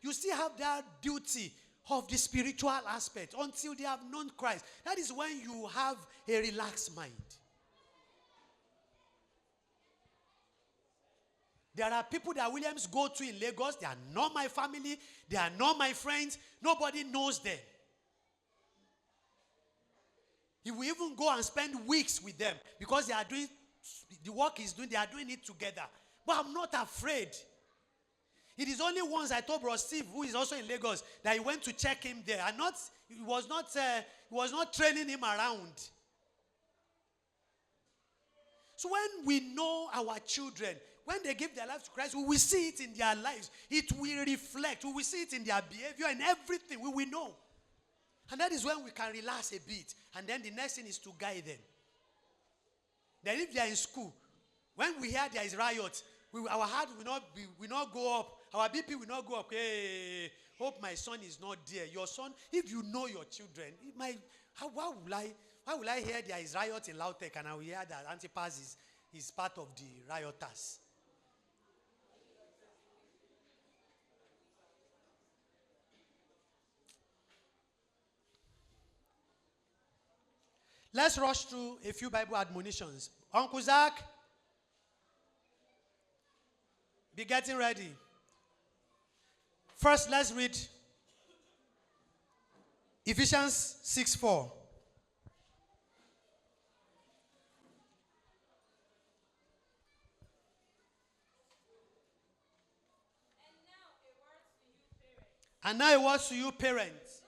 you still have that duty of the spiritual aspect until they have known Christ. That is when you have a relaxed mind. There are people that Williams go to in Lagos. They are not my family. They are not my friends. Nobody knows them. He will even go and spend weeks with them because they are doing the work he's doing. They are doing it together. But I'm not afraid. It is only once I told Bro Steve, who is also in Lagos, that he went to check him there. And he was not training him around. So when we know our children, when they give their lives to Christ, we will see it in their lives. It will reflect. We will see it in their behavior and everything. We will know. And that is when we can relax a bit. And then the next thing is to guide them. Then if they are in school, when we hear there is riot, our heart will not go up. Our BP will not go up. Hey, hope my son is not there. Your son, if you know your children, why will I hear there is riot in Lautech and I will hear that Antipas is part of the rioters? Let's rush through a few Bible admonitions. Uncle Zach, be getting ready. First, let's read Ephesians 6:4. And now a word to you parents.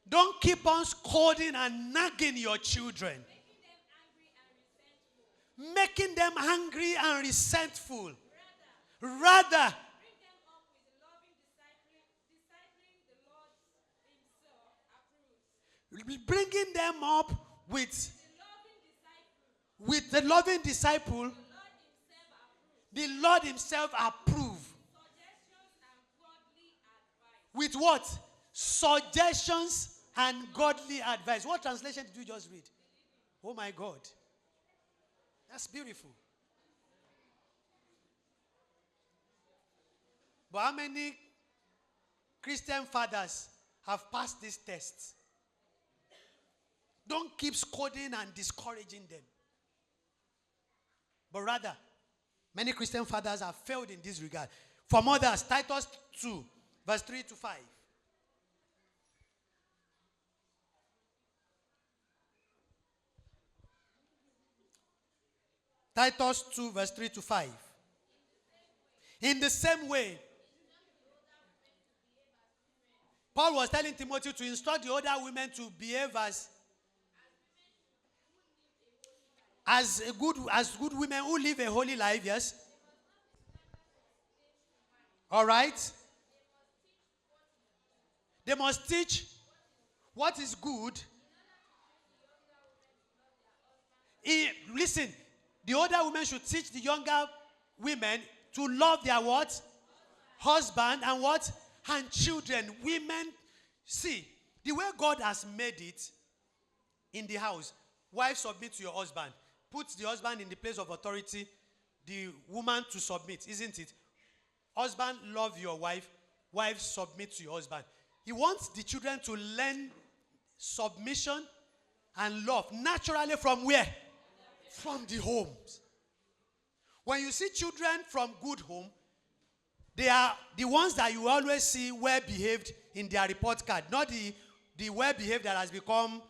Don't keep on scolding and nagging your children. Making them angry and resentful. Rather, bringing them up with the loving disciple the Lord himself approved. With what? Suggestions and godly advice. What translation did you just read? Oh my God. That's beautiful. But how many Christian fathers have passed these tests? Don't keep scolding and discouraging them. But rather, many Christian fathers have failed in this regard. For mothers, Titus 2, verse 3 to 5. Titus 2, verse 3 to 5. In the same way, Paul was telling Timothy to instruct the older women to behave as good women who live a holy life, yes? All right? They must teach what is good. Listen, the older women should teach the younger women to love their what? Husband and what? And children. Women, see, the way God has made it in the house, wife submit to your husband. Put the husband in the place of authority, the woman to submit, isn't it? Husband, love your wife. Wife, submit to your husband. He wants the children to learn submission and love naturally from where? From the homes. When you see children from good home, they are the ones that you always see well behaved in their report card, not the well behaved that has become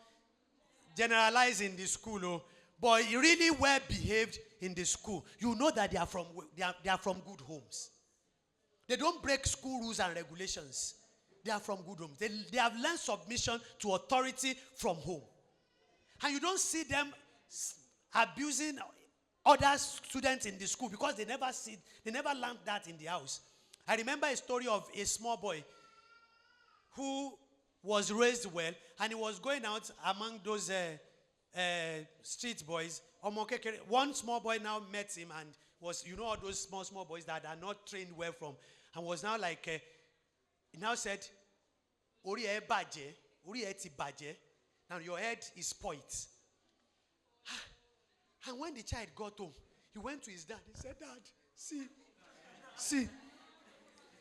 generalized in the school. Oh, but really well behaved in the school. You know that they are from good homes. They don't break school rules and regulations. They are from good homes. They have learned submission to authority from home. And you don't see them abusing other students in the school because they never learned that in the house. I remember a story of a small boy who was raised well, and he was going out among those street boys. One small boy now met him and was, you know, all those small boys that are not trained well from, and was now like, he now said, "Ori e baje, ori e ti baje. Now your head is spoilt." And when the child got home, he went to his dad. He said, "Dad, see,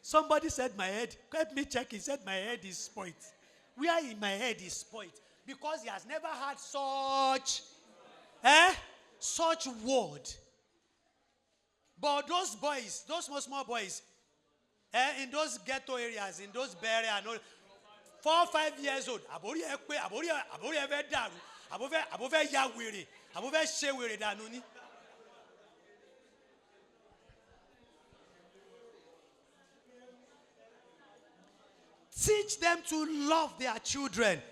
Somebody said my head. Let me check. He said my head is spoiled. Where in my head is spoiled? Because he has never had such word. But those boys, those small boys, in those ghetto areas, in those barriers, 4 or 5 years old, teach them to love their children.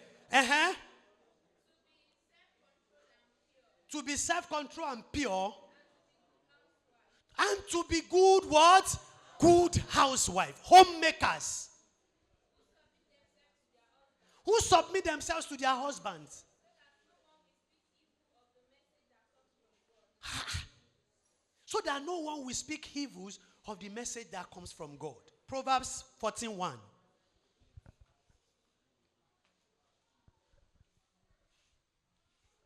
To be self-control and pure. And to be good what? Good housewife. Homemakers. Who submit themselves to their husbands. So that no one will speak evils of the message that comes from God. Proverbs 14:1.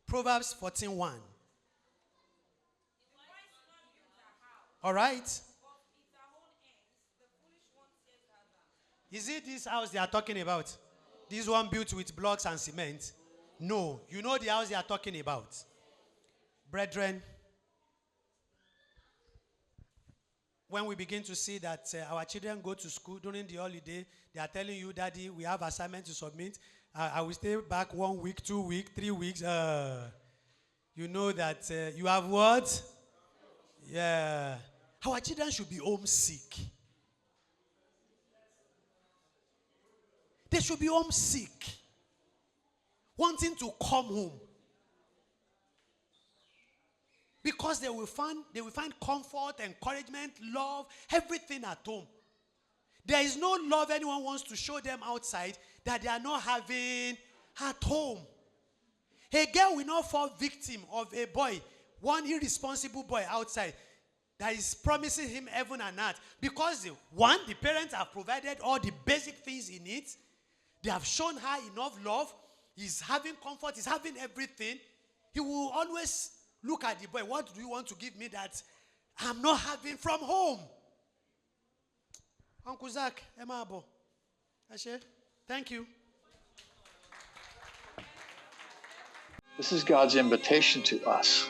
Proverbs 14:1. All right. Is it this house they are talking about? This one built with blocks and cement? No. You know the house they are talking about. Brethren, when we begin to see that our children go to school during the holiday, they are telling you, Daddy, we have assignment to submit. I will stay back 1 week, 2 weeks, 3 weeks. You know that you have what? Yeah. Our children should be homesick. They should be homesick. Wanting to come home. Because they will find comfort, encouragement, love, everything at home. There is no love anyone wants to show them outside that they are not having at home. A girl will not fall victim of a boy, one irresponsible boy outside that is promising him heaven and earth. Because one, the parents have provided all the basic things he needs. They have shown her enough love. He's having comfort. He's having everything. He will always look at the boy. What do you want to give me that I'm not having from home? Uncle Zach, Emma Abo. Ashe, thank you. This is God's invitation to us.